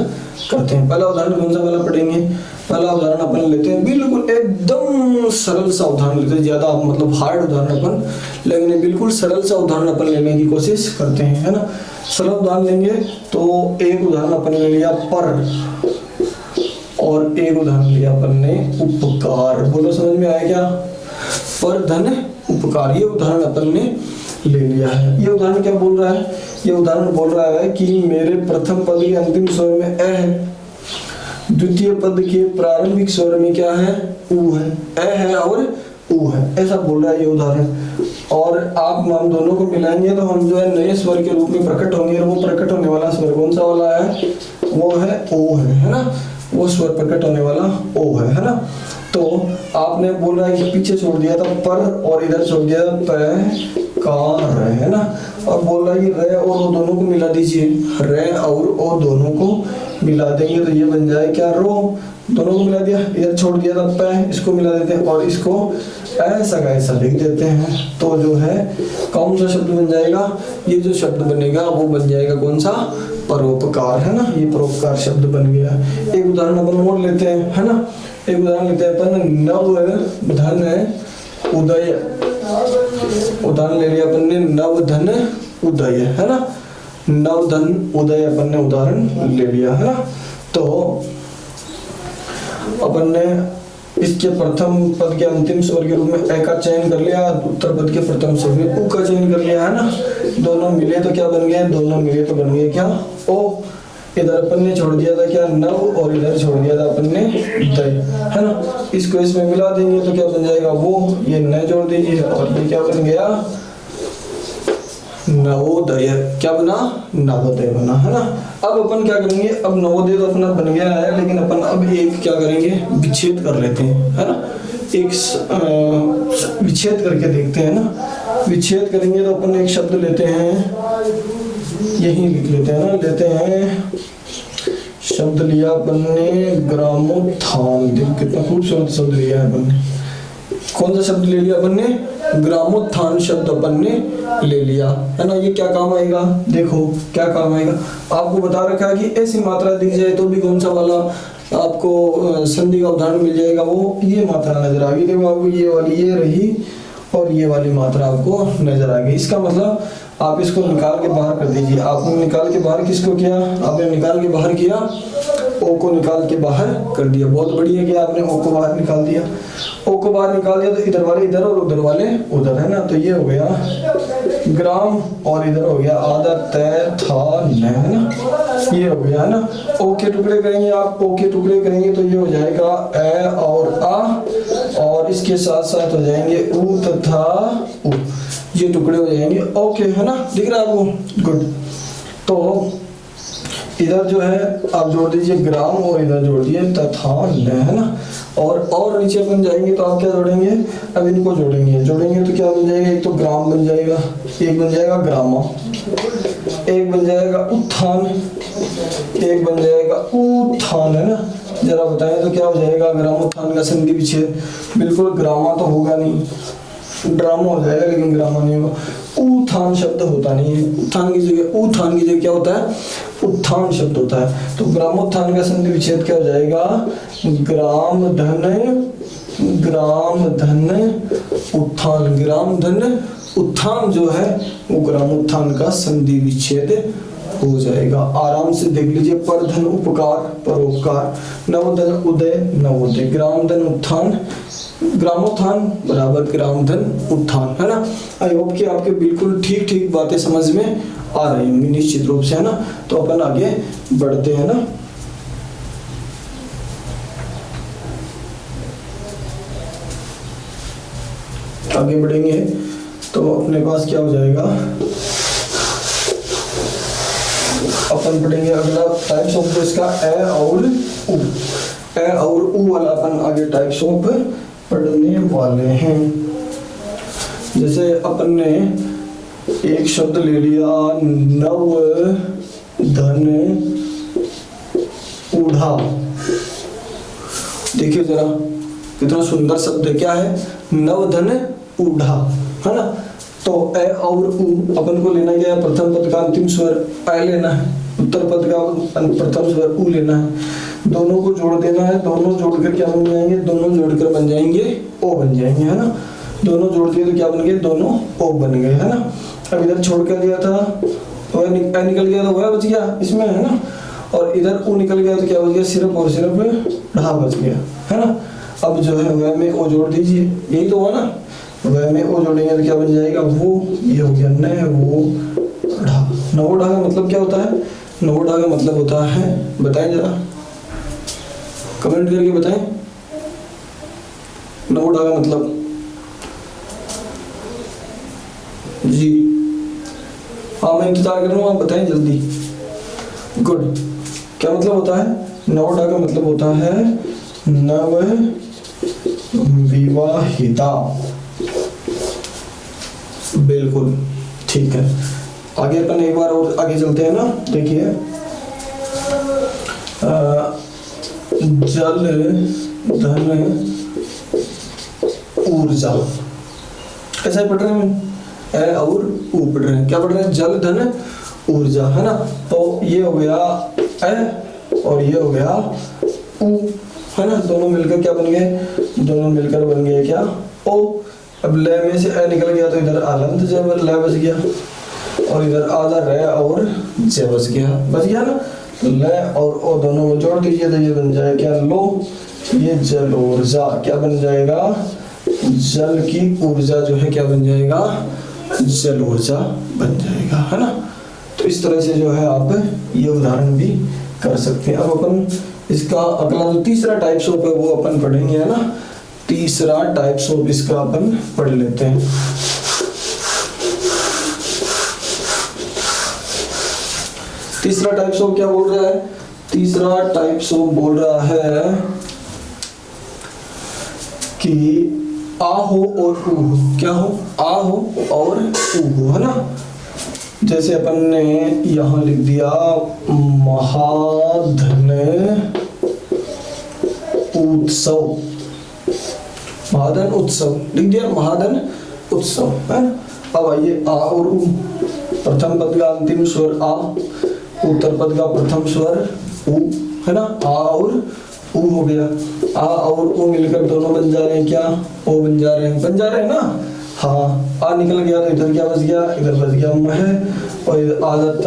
करते हैं। पहला उदाहरण कौन सा वाला पढ़ेंगे? पहला उदाहरण अपन लेते हैं बिल्कुल एकदम सरल सा उदाहरण लेते हैं, ज्यादा मतलब हार्ड उदाहरण अपन लेंगे, बिल्कुल सरल सा उदाहरण अपन लेने की कोशिश करते हैं, है ना। सरल उदाहरण लेंगे तो एक उदाहरण अपन ले लिया पर, और एक उदाहरण लिया अपन ने उपकार। बोलो समझ में आया क्या? पर धन उपकार, ये उदाहरण अपन ने ले लिया है। ये उदाहरण क्या बोल रहा है? ये उदाहरण बोल रहा है कि मेरे प्रथम पद के अंतिम स्वर में अ है, द्वितीय पद के प्रारंभिक स्वर में क्या है? उ है, अ है और उ है, ऐसा बोल रहा है ये उदाहरण। और आप हम दोनों को मिलाएंगे तो हम जो है नए स्वर के रूप में प्रकट होंगे, और वो प्रकट होने वाला स्वर कौन सा वाला है? वो है ओ है ना। वो स्वर प्रकट होने वाला ओ है ना। तो आपने बोल रहा है कि पीछे छोड़ दिया था पर और इधर छोड़ दिया था प कार, है ना। और बोल रहा है कि र और ओ दोनों को मिला दीजिए, र और ओ दोनों को मिला देंगे तो ये बन जाए क्या? रो। दोनों को मिला दिया, इधर छोड़ दिया था प, इसको मिला देते हैं और इसको ऐसा का ऐसा लिख देते हैं, तो जो है कौन सा शब्द बन जाएगा? ये जो शब्द बनेगा वो बन जाएगा कौन सा? परोपकार, है ना। ये परोपकार शब्द बन गया। एक उदाहरण अपन और लेते हैं, है ना। एक उदाहरण लेते हैं अपन, नव धन उदय। उदाहरण ले लिया अपन ने नव धन उदय, है ना। नव धन उदय अपन ने उदाहरण ले लिया, है ना। तो अपन ने इसके प्रथम पद के अंतिम स्वर के रूप में ए का चयन कर लिया, उत्तर पद के प्रथम स्वर में उ का चयन कर लिया, है ना। दोनों मिले तो क्या बन गए? दोनों मिले तो बन गए क्या? ओ। इधर अपन ने छोड़ दिया था क्या? नव, और इधर छोड़ दिया था अपन ने दय, है ना। इसको इसमें मिला देंगे तो क्या बन जाएगा? वो। ये न जोड़ दीजिए और ये क्या बन गया? नवोदय। क्या बना? नवोदय बना, है ना। अब अपन क्या करेंगे? अब नवोदय तो अपना बन गया है, लेकिन अपन अब एक क्या करेंगे? विच्छेद कर लेते हैं, है ना। एक विच्छेद करके देखते हैं ना। विच्छेद करेंगे तो अपन एक शब्द लेते हैं, यही लिख लेते हैं ना। लेते हैं शब्द लिया अपन ने ग्रामोत्थान। देखो कितना खूबसूरत शब्द लिया है अपन ने। कौन सा शब्द ले लिया अपन ने? ग्रामोत्थान शब्द अपन ने ले लिया, है ना। ये क्या काम आएगा? देखो क्या काम आएगा। आपको बता रखा है कि ऐसी मात्रा दिख जाए तो भी कौन सा वाला आपको संधि का उदाहरण मिल जाएगा? वो ये मात्रा नजर आ गई। देखो आपको ये वाली ये रही और ये वाली मात्रा आपको नजर आ गई। इसका मतलब आप इसको निकाल के बाहर कर दीजिए। आपने निकाल के बाहर किसको किया? आपने निकाल के बाहर किया, ओ को निकाल के बाहर कर दिया। बहुत बढ़िया किया आपने, ओ को बाहर निकाल दिया। ओ को बाहर निकाल दिया तो इधर वाले इधर और उधर वाले उधर, है ना। तो ये हो गया ग्राम और इधर हो गया आधा तय था न, है ना। ये हो गया, है ना। ओ के टुकड़े करेंगे आप, ओ के टुकड़े करेंगे तो ये हो जाएगा ए और आ, और इसके साथ साथ हो जाएंगे उ तथा उ। ये टुकड़े हो जाएंगे। ओके, है ना। दिख रहा है आपको? गुड। तो इधर जो है आप जोड़ दीजिए ग्राम और इधर जोड़ दिए तथा न, है ना। और नीचे बन जाएंगे तो आप क्या जोड़ेंगे? अब इनको जोड़ेंगे तो क्या बन जाएगा? एक तो ग्राम बन जाएगा, एक बन जाएगा ग्रामा, एक बन जाएगा उत्थान, एक बन जाएगा उत्थान, है ना। जरा बताएं तो क्या हो जाएगा? ग्रामोत्थान का संधि विच्छेद। बिल्कुल ग्रामा तो होगा नहीं, ड्रामा हो जाएगा, लेकिन ग्रामा नहीं होगा। उत्थान शब्द होता नहीं है। उत्थान की जगह क्या होता है? उत्थान शब्द होता है। तो ग्रामोत्थान का संधि विच्छेद क्या हो जाएगा? ग्राम धन उत्थान। ग्राम धन उत्थान जो है वो ग्रामोत्थान का संधि विच्छेद हो जाएगा। आराम से देख लीजिए। पर धन उपकार परोपकार, नवोधन उदय नवोदय, ग्राम धन उत्थान ग्रामोत्थान बराबर ग्राम धन उत्थान, है ना। आई होप कि आपके बिल्कुल ठीक बातें समझ में आ रही होंगी निश्चित रूप से, है ना। तो अपन आगे बढ़ते हैं ना। आगे बढ़ेंगे तो अपने पास क्या हो जाएगा? अपन पढ़ेंगे अगला टाइप्स ऑफ जो इसका ए और उ। ए और उ वाला अपन आगे टाइप्स ऑफ पढ़ने वाले हैं। जैसे अपन ने एक शब्द ले लिया नव धन उड़ा। देखिए जरा कितना सुंदर शब्द है। क्या है? नव धन उड़ा, है ना। तो ए और उ अपन को लेना क्या है, प्रथम पद का अंतिम स्वर ए लेना है, उत्तर पद का प्रथम स्वर उ लेना है, दोनों को जोड़ देना है, दोनों जोड़कर क्या बन जाएंगे, दोनों जोड़कर बन जाएंगे ओ बन जाएंगे, है ना। दोनों जोड़ दिए तो क्या बन गए, दोनों ओ बन गए, है ना। अब इधर छोड़ कर दिया था तो ए निकल गया तो वह बच गया इसमें, है ना। और इधर उ निकल गया तो क्या बच गया, सिर्फ और सिर्फ ढा बच गया, है ना। अब जो है वह में ओ जोड़ दीजिए, यही तो हुआ ना, वह में ओ जोड़ेंगे तो क्या बन जाएगा, वो ये हो गया न वो ढा। नवो ढा का मतलब क्या होता है, नवो ढा का मतलब होता है, बताएं जरा कमेंट करके बताएं, नवो ढा का मतलब जी। हाँ मैं इंतजार कर रहा हूँ, आप बताएं जल्दी। गुड, क्या मतलब होता है, नवो ढा का मतलब होता है नव विवाहिता, बिल्कुल ठीक है। आगे अपन एक बार और आगे चलते हैं ना, देखिए जल धन ऊर्जा, ऐसा ही पढ़ रहे हैं, ए और ऊ पढ़ रहे हैं, क्या पढ़ रहे हैं, जल धन ऊर्जा, है ना। तो ये हो गया ए और ये हो गया ऊ, है ना। दोनों मिलकर क्या बन गए, दोनों मिलकर बन गए क्या, ओ। अब ले में से ए निकल गया तो इधर आलंत जब ले बच गया, और इधर आधा रे और जे बच गया ना। तो ले और ओ दोनों को जोड़ दीजिए तो ये बन जाए क्या, लो, ये जल ऊर्जा क्या बन जाएगा, जल की ऊर्जा जो है क्या बन जाएगा, जल ऊर्जा बन जाएगा, है ना। तो इस तरह से जो है आप ये उदाहरण भी कर सकते हैं। अब अपन इसका अगला जो तीसरा टाइप्स ऑफ है वो अपन पढ़ेंगे, है ना। तीसरा टाइप्स ऑफ इसका अपन पढ़ लेते हैं। तीसरा टाइप्स ऑफ क्या बोल रहा है, तीसरा टाइप्स ऑफ बोल रहा है कि आ हो और ऊ हो, क्या हो, आ हो और ऊ हो, है ना। जैसे अपन ने यहां लिख दिया महाधन उत्सव, महाधन उत्सव लिख दिया, महाधन उत्सव, है ना। अब आइए आ और ऊ, प्रथम पद का अंतिम स्वर आ, उत्तर पद का प्रथम स्वर ऊ, है ना। आ और ऊ हो गया, आ और ऊ मिलकर दोनों बन जा रहे हैं क्या, ओ बन जा रहे हैं ना। हाँ, आ निकल गया तो इधर क्या बच गया, इधर बच गया मह, और इधर आदत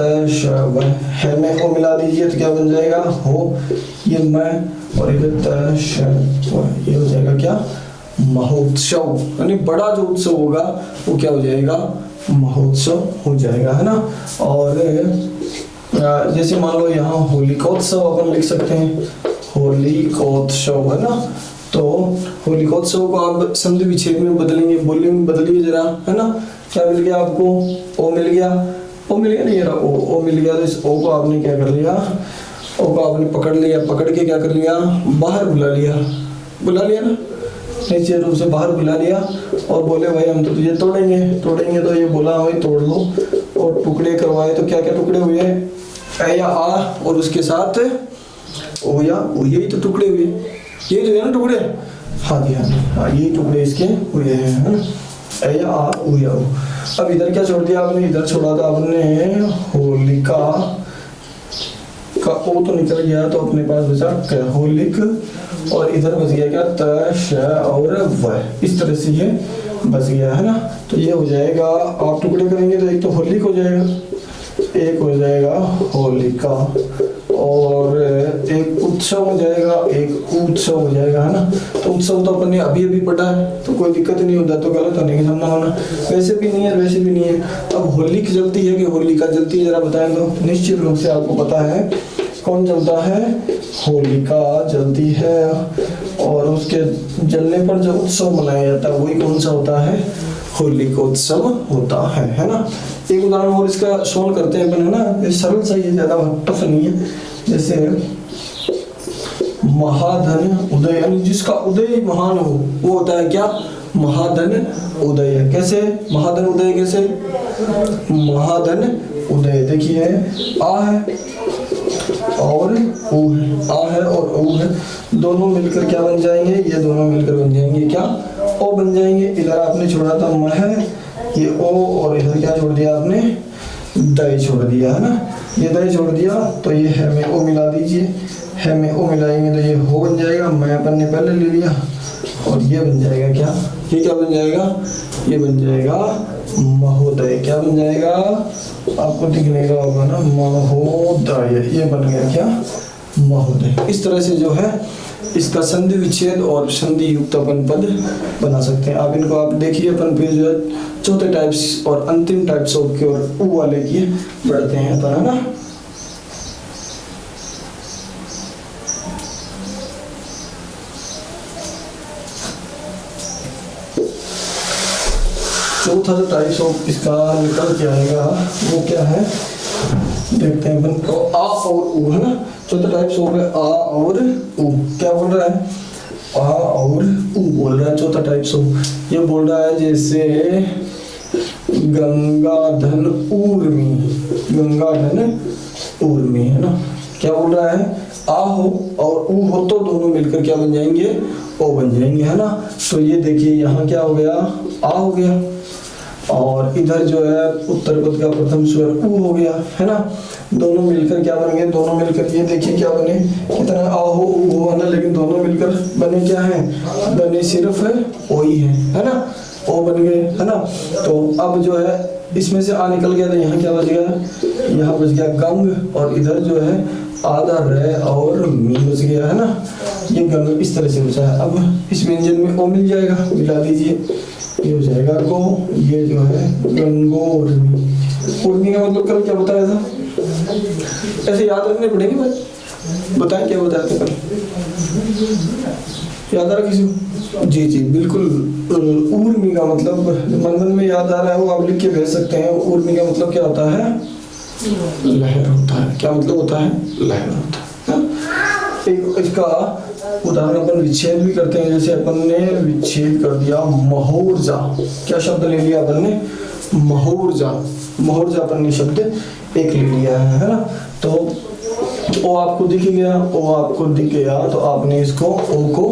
है में ओ मिला दीजिए तो क्या बन जाएगा, हो, ये मैं, और इधर तश ये हो जाएगा क्या, महोत्सव, यानी बड़ा जो उत्सव होगा वो क्या हो जाएगा, महोत्सव हो जाएगा, है ना। और जैसे मान लो यहाँ होलिकोत्सव अपन लिख सकते हैं, होलिकोत्सव, है ना। तो होलिकोत्सव को आप संधि विच्छेद में बदलेंगे, बोलिए में बदलिए जरा, है ना। क्या मिल गया आपको, ओ मिल गया, ओ मिल गया, नहीं ये रहा ओ मिल गया। तो इस ओ को आपने क्या कर लिया, ओ को आपने पकड़ लिया, पकड़ के क्या कर लिया, बाहर बुला लिया ना, निश्चित रूप से बाहर बुला लिया, और बोले भाई हम तो तुझे तोड़ेंगे। तो ये बोला भाई तोड़ लो, और टुकड़े करवाए तो क्या क्या टुकड़े हुए, ए या आ और उसके साथ ओ या ओ, यही तो टुकड़े हुए, ये जो है ना टुकड़े, हाँ जी हाँ, यही टुकड़े इसके हुए हैं, है ना, ए या आ ओ या ओ। अब इधर क्या छोड़ दिया आपने, इधर छोड़ा था आपने होलिका का, ओ तो निकल गया तो अपने पास बचा होलिक, और इधर बच गया क्या, त श और व, इस तरह से ये बच गया, है ना। तो ये हो जाएगा, आप टुकड़े करेंगे तो एक तो होलिक हो जाएगा, एक हो जाएगा होलिका, और एक उत्सव हो जाएगा, एक उत्सव हो जाएगा, है ना। तो उत्सव तो अपन ने अभी अभी पढ़ा है तो कोई दिक्कत नहीं होता, तो गलत होने की संभावना वैसे भी नहीं है। अब होलिक जलती है कि होलिका जलती है, जरा बताएं तो। निश्चित रूप से आपको पता है कौन जलता है, होलिका जलती है, और उसके जलने पर जो उत्सव मनाया जाता है वही कौन सा होता है, होलिकोत्सव होता है ना। एक उदाहरण और इसका सोल्व करते हैं अपन, है ना। ये सरल सा, ये ज्यादा टफ नहीं है। जैसे महाधन उदय, यानी जिसका उदय महान हो वो होता है क्या, महाधन उदय। कैसे महाधन उदय, कैसे महाधन उदय, देखिए आ है और ऊ है, आ है और ऊ है, दोनों मिलकर क्या बन जाएंगे, ये दोनों मिलकर बन जाएंगे क्या, ओ बन जाएंगे। इधर आपने छोड़ा था मह, ये ओ और इधर क्या छोड़ दिया आपने, दय छोड़ दिया है ना, ये दय छोड़ दिया तो ये है में ओ मिला दीजिए, है में ओ मिलाएंगे तो ये हो बन जाएगा, मैं अपन ने पहले ले लिया, और ये बन जाएगा क्या, ये क्या बन जाएगा, ये बन जाएगा महोदय। क्या बन जाएगा, आपको दिखने का होगा ना, महोदय, ये बन गया क्या, महोदय। इस तरह से जो है इसका संधि विच्छेद और संधि युक्त अपन पद बना सकते हैं। आप इनको आप देखिए, अपन पे जो है चौथे टाइप्स और अंतिम टाइप्स ऑफ के और ऊ वाले की बढ़ते हैं अपन, है ना। चौथा जो टाइप्स ऑफ इसका निकल के आएगा वो क्या है, देखते हैं अपन को, आ और ऊ, है ना। चौथा टाइप्स ऑफ है आ और ऊ। क्या बोल रहा है, आ और ऊ बोल रहा है चौथा टाइप्स ऑफ। ये बोल रहा है जैसे गंगाधन ऊर्मी, गंगाधन ऊर्मी, है ना। क्या बोल रहा है, आ हो और ऊ हो तो दोनों मिलकर क्या बन जाएंगे, ओ बन जाएंगे, है ना। तो ये देखिए यहाँ क्या हो गया, आ हो गया, और इधर जो है उत्तर पद का प्रथम स्वर ऊ हो गया, है ना। दोनों मिलकर क्या बन गए, दोनों मिलकर ये देखिए क्या बने, कितना आ हो ऊ हो, है ना, लेकिन दोनों मिलकर बने क्या है, बने सिर्फ ओ ही है ना, ओ बन गए, है ना। तो अब जो है इसमें से आ निकल गया तो यहाँ क्या बच गया, यहाँ बच गया गंग, और इधर जो है आधा रे और मी बच गया, है ना। ये गंग इस तरह से बचा है। अब इस व्यंजन में ओ मिल जाएगा, मिला दीजिए, ये हो जाएगा गो, ये जो है गंगोर्मी। उर्मी का मतलब कल क्या बताया था, ऐसे याद रखने पड़ेंगे भाई, बताएं क्या बताया था कल, याद आ रहा किसी को? जी जी बिल्कुल। उर्मी का मतलब मन में याद आ रहा है वो आप लिख के भेज सकते हैं। उर्मी का मतलब क्या होता है, लहर होता है। क्या मतलब होता है, लहर होता है। एक इसका उदाहरण अपन विच्छेद भी करते हैं, जैसे अपन ने विच्छेद कर दिया महोर्जा। क्या शब्द ले लिया अपन ने, महोर्जा। महोर्जा अपन ने शब्द एक ले लिया है ना। तो ओ आपको दिख गया, ओ आपको दिख गया तो आपने इसको ओ को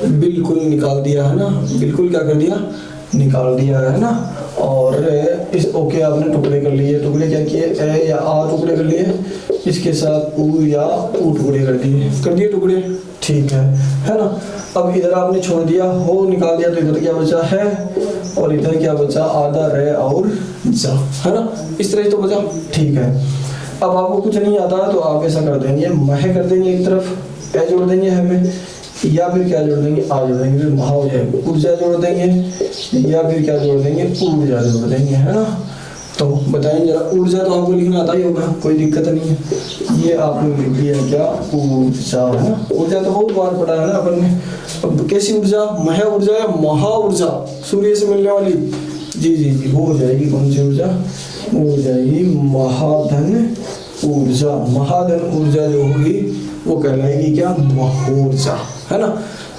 बिल्कुल निकाल दिया, है ना। बिल्कुल क्या कर दिया, निकाल दिया, है ना। और इस ओ के आपने टुकड़े कर लिए। टुकड़े क्या किए, ए या आ टुकड़े कर लिए, इसके साथ ऊ या ऊ टुकड़े कर दिए टुकड़े, ठीक है ना। अब इधर आपने छोड़ दिया, हो निकाल दिया, तो इधर क्या बचा है, और इधर क्या बचा, आधा रे और जा, है ना। इस तरह तो बचा, ठीक है। अब आपको कुछ नहीं आता तो आप ऐसा कर देंगे, मह कर देंगे एक तरफ, ए जोड़ देंगे हमें, या फिर क्या जोड़ देंगे, आ जोड़ देंगे, फिर महा हो जाएगा। ऊर्जा जोड़ देंगे, या फिर क्या जोड़ देंगे, ऊर्जा जोड़ देंगे, है ना। तो बताइए जरा, ऊर्जा तो आपको लिखना आता ही होगा, कोई दिक्कत नहीं है। ये आपने लिख दिया क्या, ऊर्जा, है ना। ऊर्जा तो बहुत बार पढ़ा है ना अपन ने। अब कैसी ऊर्जा, मह ऊर्जा या महा ऊर्जा, सूर्य से मिलने वाली, जी जी जी, वो हो जाएगी कौन सी ऊर्जा, वो हो जाएगी महाधन ऊर्जा। महाधन ऊर्जा जो होगी वो कहलाएगी क्या, महोर्जा, है ना।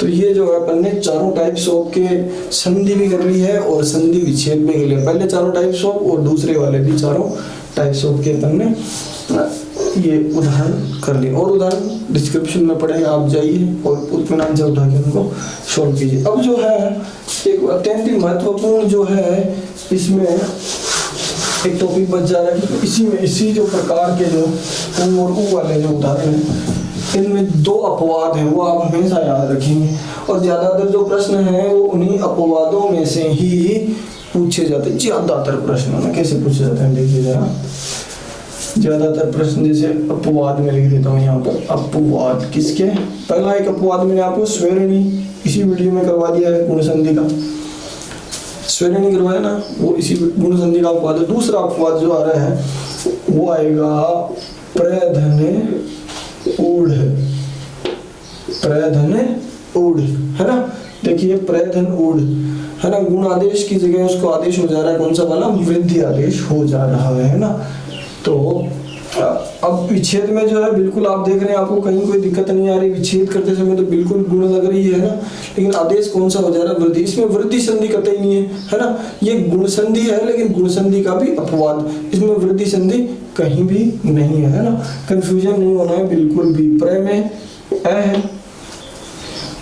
तो ये जो है अपन ने चारों टाइप्स ऑफ के संधि भी कर ली है और संधि विच्छेद भी कर लिया। पहले चारों टाइप्स ऑफ और दूसरे वाले भी चारों टाइप्स ऑफ के अपन ने ये उदाहरण कर लिए, और उदाहरण डिस्क्रिप्शन में पड़ेगा, आप जाइए और उत्मीनान से उठा के उनको सोल्व कीजिए। अब जो है एक अत्यंत ही महत्वपूर्ण जो है इसमें एक टॉपिक बच जा रहा है कि इसी में इसी जो प्रकार के जो ऊ और ऊ वाले जो उदाहरण हैं इनमें दो अपवाद हैं, वो आप हमेशा याद रखेंगे। और ज्यादातर जो प्रश्न हैं वो उन्हीं अपवादों में से ही पूछे जाते हैं। ज्यादातर प्रश्न ना कैसे पूछे जाते हैं देखिए जरा। ज्यादातर प्रश्न जैसे अपवाद में लिख देता हूँ यहाँ पर, अपवाद किसके, पहला एक अपवाद मैंने आपको स्वेरणी इसी वीडियो में करवा दिया है, गुण संधि का स्वेरणी करवाया ना, वो इसी गुण संधि का अपवाद है। दूसरा अपवाद जो आ रहा है वो आएगा प्रधन ऊढ़, प्रधन ऊढ़, है ना। देखिए प्रधन ऊढ़, है ना। गुण आदेश की जगह उसको आदेश हो जा रहा है, कौन सा वाला, वृद्धि आदेश हो जा रहा है ना। तो अब विच्छेद में जो है बिल्कुल आप देख रहे हैं, आपको कहीं कोई दिक्कत नहीं आ रही, विच्छेद करते समय तो बिल्कुल गुण लग रही है ना। लेकिन आदेश कौन सा हो जा रहा है, वृद्धि। इसमें वृद्धि संधि कतई नहीं है ना। ये गुण संधि है लेकिन गुण संधि का भी अपवाद, इसमें वृद्धि संधि कहीं भी नहीं है ना। कंफ्यूजन नहीं होना है बिल्कुल भी। प्र में ए है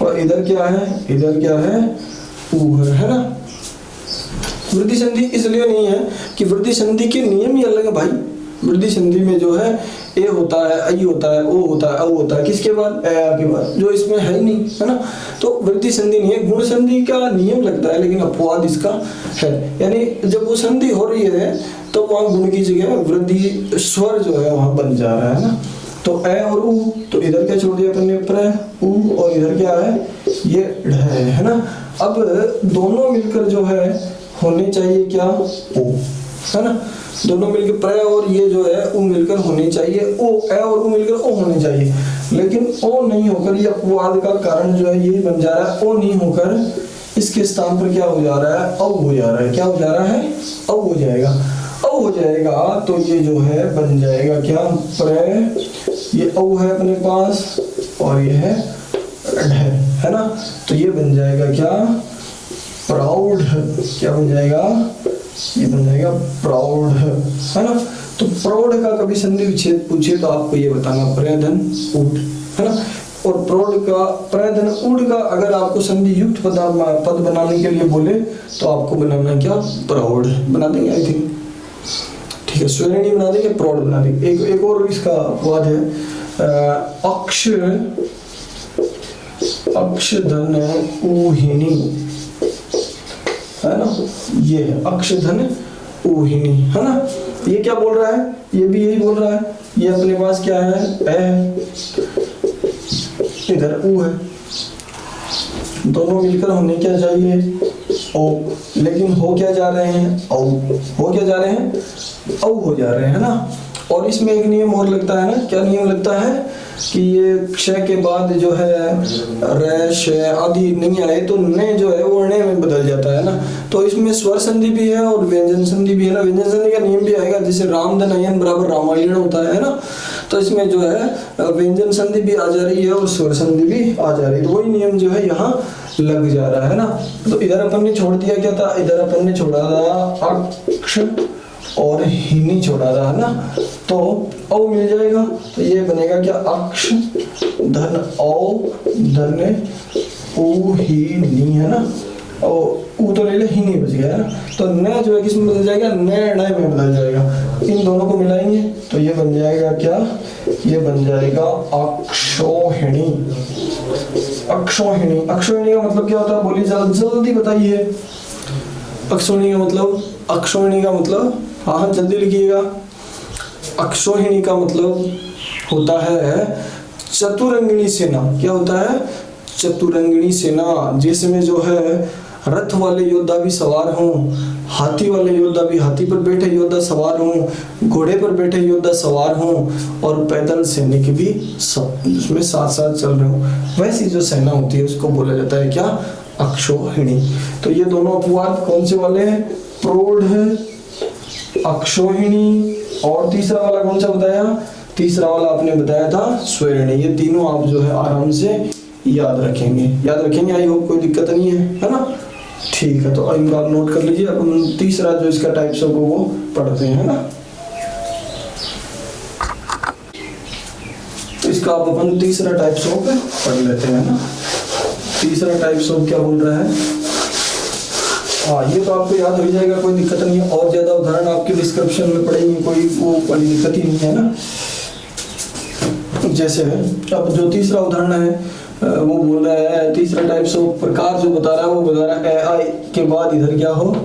और इधर क्या है, इधर क्या है, ऊ है ना। वृद्धि संधि इसलिए नहीं है कि वृद्धि संधि के नियम ही अलग है भाई। वृद्धि संधि में जो है ए होता है, आई होता है, ओ होता है, औ होता है, किसके बाद, ए के बाद, जो इसमें है ही नहीं, है ना। तो वृद्धि संधि नहीं है, गुण संधि का नियम लगता है लेकिन अपवाद इसका है। यानी जब वो संधि हो रही है तो वहाँ गुण की जगह वृद्धि स्वर जो है वहाँ बन जा रहा है ना। तो ए और उ, तो इधर क्या छोड़ दिया अपन ने, प्र, उ, और इधर क्या है, ये ढ है ना। अब दोनों मिलकर जो है होने चाहिए क्या, ओ, है ना। दोनों मिलकर प्र और ये जो है उ मिलकर होने चाहिए ओ, ए और उ मिलकर ओ होने चाहिए, लेकिन ओ नहीं होकर ये अपवाद का कारण जो है ये बन जा रहा है। ओ नहीं होकर इसके स्थान पर क्या हो जा रहा है, औ हो जा रहा है। क्या हो जा रहा है, औ हो जाएगा। औ हो जाएगा तो ये जो है बन जाएगा क्या, प्र, ये औ है अपने पास और ये है ढ, है ना। तो ये बन जाएगा क्या, प्राउड। क्या बन जाएगा, ये बन जाएगा प्राउड, है ना। तो प्रौढ़ का कभी संधि विच्छेद पूछे तो आपको ये बताना, प्रधन उड, है ना। और प्रौढ़ का, प्रधन उड का अगर आपको संधि युक्त पद बनाने के लिए बोले तो आपको बनाना क्या, प्रौढ़ बना देंगे, आई थिंक, ठीक है। स्वर्णी बना देंगे, प्रौढ़ बना देंगे। एक और इसका अपवाद है, अक्ष, अक्ष धन ऊहिणी, है ना। ये है अक्ष धन ऊहिणी, है ना। ये क्या बोल रहा है, ये भी यही बोल रहा है। ये अपने पास क्या है, ए, इधर ऊ है, दोनों मिलकर होने क्या चाहिए, ओ, लेकिन हो क्या जा रहे हैं, औ, हो क्या जा रहे हैं, औ हो जा रहे हैं, है ना। और इसमें एक नियम और लगता है ना, क्या नियम लगता है कि ये क्षय के बाद जो है र, श आदि नहीं आए तो न जो है वो ण में बदल जाता है ना। तो इसमें स्वर संधि भी है और व्यंजन संधि भी है ना। व्यंजन संधि का नियम भी आएगा, जैसे रामधन अयन बराबर रामायण होता है ना। तो इसमें जो है व्यंजन संधि भी आ जा रही है और स्वर संधि भी आ जा रही है, तो वही नियम जो है यहाँ लग जा रहा है ना। तो इधर अपन ने छोड़ दिया क्या था, इधर अपन ने छोड़ा था अक्ष और हिनी छोड़ा था, है ना। तो औ मिल जाएगा, तो ये बनेगा क्या, अक्ष धन औ धन ऊ ही नी, है ना। और ऊ तो ले ले, ही नहीं बच गया, है ना। तो न जो है किस में बदल जाएगा, न में बदल जाएगा। इन दोनों को मिलाएंगे तो ये बन जाएगा क्या, ये बन जाएगा अक्षोहिणी। अक्षोहिणी, अक्षोहिणी का मतलब क्या होता है, बोलिए जल्दी बताइए। अक्षोहिणी का मतलब, अक्षोहिणी का मतलब, हाँ जल्दी लिखिएगा। अक्षोहिणी का मतलब होता है चतुरंगिणी सेना। क्या होता है, चतुरंगिणी सेना। जिसमें जो है रथ वाले योद्धा भी सवार हों, हाथी वाले योद्धा भी, हाथी पर बैठे योद्धा सवार हों, घोड़े पर बैठे योद्धा सवार हों, और पैदल सैनिक भी सब उसमें साथ साथ चल रहे हों। वैसी जो सेना होती है उसको बोला जाता है क्या, अक्षोहिणी। तो ये दोनों अपवाद कौन से वाले हैं, प्रौढ़, अक्षोहिणी, और तीसरा वाला कौन सा बताया, तीसरा वाला आपने बताया था स्वर्णी। ये तीनों आप जो है आराम से याद रखेंगे, आई होप कोई दिक्कत नहीं है ना। ठीक है, तो इनको आप नोट कर लीजिए। अपन तीसरा जो इसका टाइप्स ऑफ वो पढ़ते हैं, है ना। तो इसका आप अपन तीसरा टाइप्स ऑफ पढ़ लेते हैं ना। तीसरा टाइप्स ऑफ क्या बोल रहा है, हाँ ये तो आपको याद हो जाएगा, कोई दिक्कत नहीं है। और ज्यादा उदाहरण आपके डिस्क्रिप्शन में पड़ेंगे, कोई वो बड़ी दिक्कत ही नहीं है ना। जैसे अब जो तीसरा उदाहरण है वो बोल रहा है, तीसरा टाइप्स ऑफ प्रकार जो बता रहा है वो बता रहा है ए आई के बाद इधर क्या हो,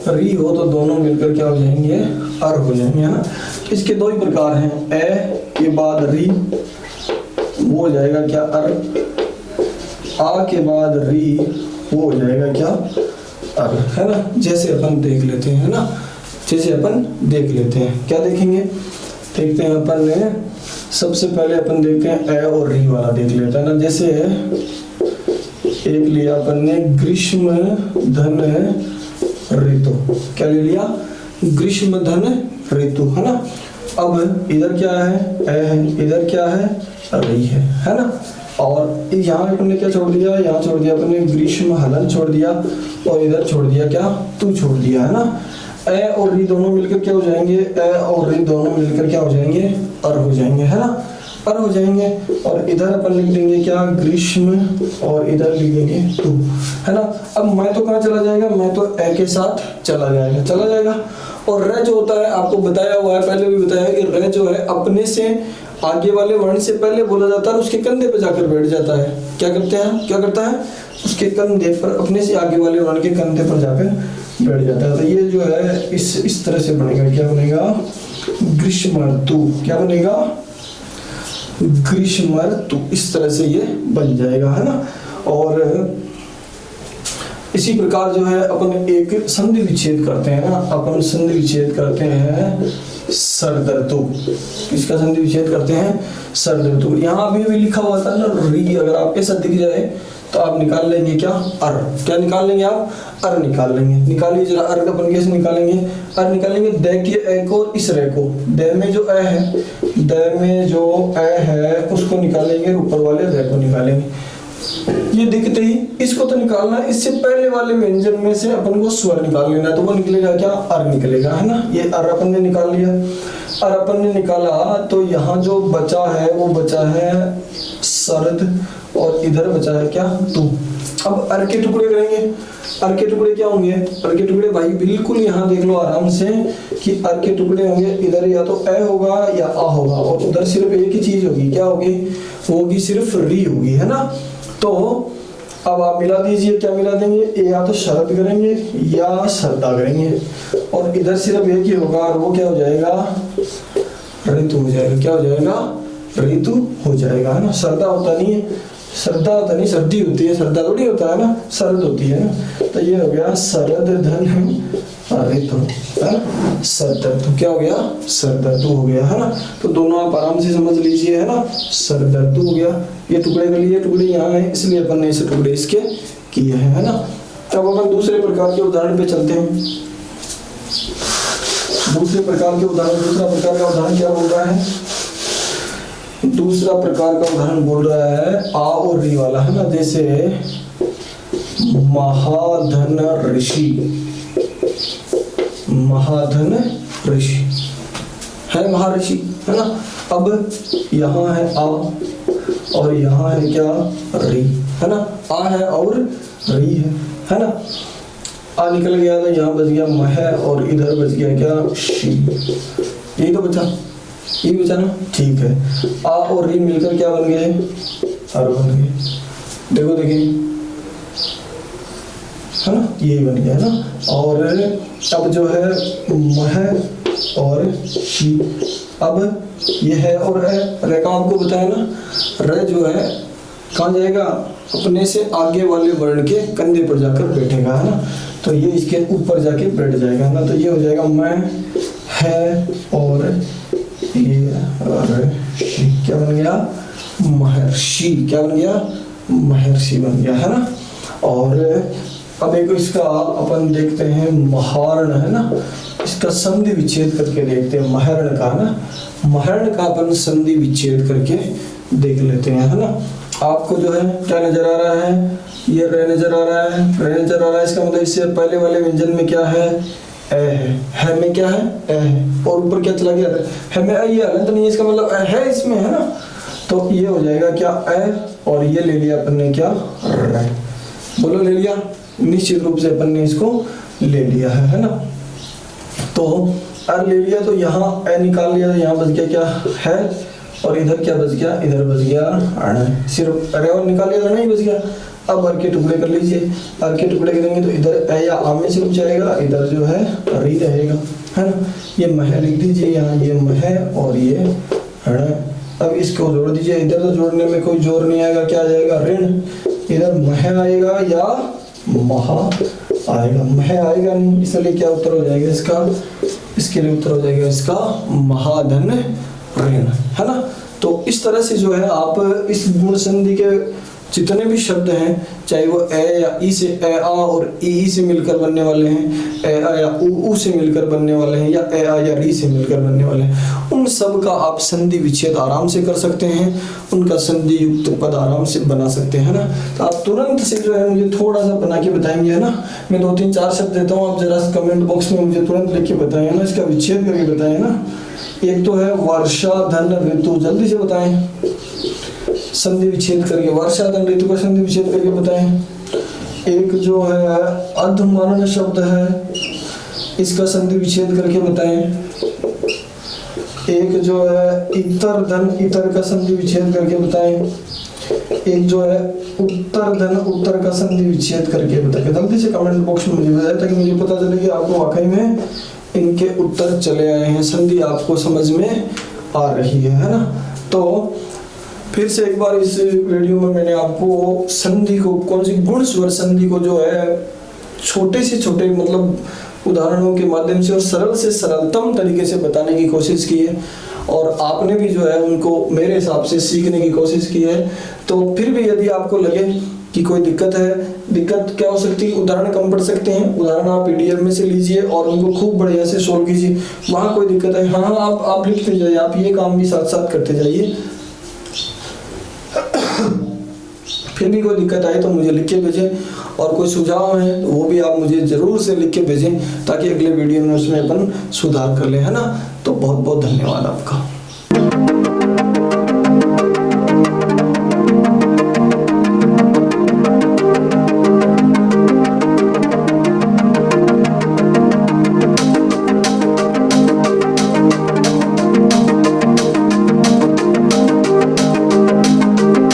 री हो, तो दोनों मिलकर क्या हो जाएंगे, अर हो जाएंगे, है ना। इसके दो ही प्रकार हैं, ए के बाद री वो हो जाएगा क्या, अर, आ के बाद री वो हो जाएगा क्या, अर, है ना। जैसे अपन देख लेते हैं, है ना, जैसे अपन देख लेते हैं। क्या देखेंगे, देखते हैं अपन ने, सबसे पहले अपन देखते हैं ए और री वाला देख लेते हैं ना। जैसे एक लिया अपन ने ग्रीष्म धन ऋतु, क्या ले लिया, ग्रीष्म धन ऋतु, है ना। अब इधर क्या है, ए है, इधर क्या है, री है ना। और यहाँ अपन ने क्या छोड़ दिया, यहाँ छोड़ दिया अपन ने ग्रीष्म हलन छोड़ दिया, और इधर छोड़ दिया क्या, तू छोड़ दिया, है ना। ए और री दोनों मिलकर क्या हो जाएंगे, ए और री दोनों मिलकर क्या हो जाएंगे, अर हो जाएंगे, है ना। अर हो जाएंगे, और इधर अपन लिख देंगे क्या, ग्रीष्म, और इधर लिख देंगे तू, है ना। अब मैं तो कहाँ चला जाएगा, मैं तो ए के साथ चला जाएगा। और र जो होता है आपको बताया हुआ है, पहले भी बताया कि र जो है अपने से आगे वाले वर्ण से पहले बोला जाता है, उसके कंधे पे जाकर बैठ जाता है। क्या करता है, उसके कंधे पर, अपने से आगे वाले वर्ण के कंधे पर जाकर बैठ जाता है। तो ये जो है इस तरह से बनेगा, क्या बनेगा, ग्रीष्मर्तु। क्या बनेगा, ग्रीष्मर्तु। इस तरह से ये बन जाएगा, है ना। और इसी प्रकार जो है अपन एक संधि विच्छेद करते हैं ना, अपन संधि विच्छेद करते हैं सरदर्तु। इसका संधि विच्छेद करते हैं सरदर्तु। यहाँ अभी लिखा हुआ था ना री, अगर आपके साथ दिख जाए तो आप निकाल लेंगे क्या, अर। क्या निकाल लेंगे आप, अर निकाल लेंगे। निकालिए जरा अर का अपन कैसे निकालेंगे, अर निकालेंगे द के ए को, इस रे को, द में जो ए है, द में जो ए है उसको निकालेंगे, ऊपर वाले रे को निकालेंगे। ये दिखते ही इसको तो निकालना है, इससे पहले वाले व्यंजन में से अपन को स्वर निकाल लेना है, तो वो निकलेगा क्या, अर निकलेगा, है ना। ये अर अपन ने निकाल लिया, अर अपन ने निकाला, तो यहाँ जो बचा है वो बचा है शरद, और इधर बचा है क्या, तू। अब अर के टुकड़े करेंगे, अर के टुकड़े क्या होंगे, अर के टुकड़े भाई बिल्कुल यहाँ देख लो आराम से कि अर के टुकड़े होंगे, इधर या तो ए होगा या आ होगा, और उधर सिर्फ एक ही चीज होगी, क्या होगी, वो होगी सिर्फ री होगी, है ना। तो अब आप मिला दीजिए, क्या मिला देंगे, या तो शरद करेंगे या शरदा करेंगे, और इधर सिर्फ एक ही होगा, और वो क्या हो जाएगा, ऋतु हो जाएगा। क्या हो जाएगा, ऋतु हो जाएगा, है ना। शरदा होता नहीं है, श्रद्धा होता नहीं, सर्दी होती है, श्रद्धा थोड़ी होता है ना, शरद होती है ना। तो ये हो गया शरद धन ऋतु, है ना, शरदर्तु। क्या हो गया, शरदर्तु हो गया, है ना। तो दोनों आप आराम से समझ लीजिए, है ना, शरदर्तु हो गया। ये टुकड़े कर लिए, टुकड़े यहाँ है इसलिए अपन ने इसे टुकड़े इसके किए हैं, है ना। अब अपन दूसरे प्रकार के उदाहरण पे चलते हैं। दूसरे प्रकार के उदाहरण, दूसरा प्रकार का उदाहरण क्या बोल रहा है, दूसरा प्रकार का उदाहरण बोल रहा है आ और री वाला, है ना। जैसे महाधन ऋषि, महाधन ऋषि है, महर्षि, है ना। अब यहाँ है आ और यहाँ है क्या, री, है ना। आ है और री है ना। आ निकल गया तो यहाँ बच गया मह, और इधर बच गया क्या, शी। यही तो बचा, ये बचा ना, ठीक है। आ और री मिलकर क्या बन गए, अर बन गए। देखो देखिए, है ना, ये बन गया ना। और अब जो है मह और शी, अब ये है और रे का आपको बताया ना, रे जो है कहाँ जाएगा, अपने से आगे वाले वर्ण के कंधे पर जाकर बैठेगा, है ना। तो ये इसके ऊपर जाके बैठ जाएगा ना। तो ये हो जाएगा मैं है, और ये ऋषि, क्या बन गया, महर्षि। क्या बन गया, महर्षि बन गया, है ना। और अब एक इसका अपन देखते हैं महार्ण, है ना। इसका संधि विच्छेद करके देखते हैं, महर्ण का ना, महर्ण का अपन संधि विच्छेद करके देख लेते हैं, है ना। आपको जो है क्या नजर आ रहा है, ये रे नजर आ रहा है, रे नजर आ रहा है। इसका मतलब इससे पहले वाले व्यंजन में क्या है, ए है में क्या है, ए है, और ऊपर क्या चला गया है में, ये हलंत नहीं है, इसका मतलब है इसमें, है ना। तो ये हो जाएगा क्या, ए, और ये ले लिया अपन ने क्या, रे। बोलो ले लिया, निश्चित रूप से अपन ने इसको ले लिया है ना। तो अर ले लिया, तो यहाँ ए निकाल लिया, तो यहाँ बच गया क्या है, और इधर क्या बच गया, इधर बच गया अण। सिर्फ रे और निकाल लिया तो नहीं बच गया। अब अर के टुकड़े कर लीजिए, अर के टुकड़े करेंगे तो इधर ए या आ में सिर्फ चलेगा, इधर जो है री रहेगा, है ना। ये मह लिख दीजिए यहाँ, ये मह और ये अण। अब इसको जोड़ दीजिए, इधर तो जोड़ने में कोई जोर नहीं आएगा, क्या आ जाएगा, ऋण। इधर मह आएगा या महा आएगा, मह आएगा नहीं, इसलिए क्या उत्तर हो जाएगा इसका, इसके लिए उत्तर हो जाएगा इसका महाधन ऋण, है ना। तो इस तरह से जो है आप इस गुण संधि के जितने भी शब्द हैं, चाहे वो ए या ई से, ए आ और ई से मिलकर बनने वाले हैं, ए आ या ऊ से मिलकर बनने वाले हैं, या ए आ या री से मिलकर बनने वाले हैं, उन सब का आप संधि विच्छेद आराम से कर सकते हैं, उनका संधि युक्त पद आराम से बना सकते हैं ना। तो आप तुरंत से जो है मुझे थोड़ा सा बना के बताएंगे, है ना। मैं 2-3-4 शब्द देता हूँ, आप जरा कमेंट बॉक्स में मुझे तुरंत लिख के बताएं, है ना, इसका विच्छेद करके बताएं ना। एक तो है वर्षा धन ऋतु, जल्दी से बताएं, संधि विच्छेद करके, वर्षा धन ऋतु का संधि विच्छेद करके बताएं। एक जो है अधमरण शब्द है, इसका संधि विच्छेद करके बताएं। एक जो है इतर धन इतर का संधि विच्छेद करके बताएं। एक जो है उत्तर धन उत्तर का संधि विच्छेद करके बताएं। जल्दी से कमेंट बॉक्स में मुझे बताएं, ताकि मुझे पता चले कि आपको वाकई में इनके उत्तर चले आए हैं, संधि आपको समझ में आ रही है ना। तो फिर से एक बार इस वीडियो में मैंने आपको संधि को, कौन सी गुण स्वर संधि को जो है छोटे से छोटे मतलब उदाहरणों के माध्यम से और सरल से सरलतम तरीके से बताने की कोशिश की है, और आपने भी जो है उनको मेरे हिसाब से सीखने की कोशिश की है। तो फिर भी यदि आपको लगे कि कोई दिक्कत है, दिक्कत क्या हो सकती है, उदाहरण कम पढ़ सकते हैं, उदाहरण आप पीडीएफ में से लीजिए और उनको खूब बढ़िया से सोल्व कीजिए। वहाँ कोई दिक्कत है, हाँ आप लिखते जाइए, आप ये काम भी साथ साथ करते जाइए। फिर भी कोई दिक्कत आए तो मुझे लिख के भेजें, और कोई सुझाव है वो भी आप मुझे जरूर से लिख के भेजें, ताकि अगले वीडियो में उसमें अपन सुधार कर ले, है ना। तो बहुत बहुत धन्यवाद आपका।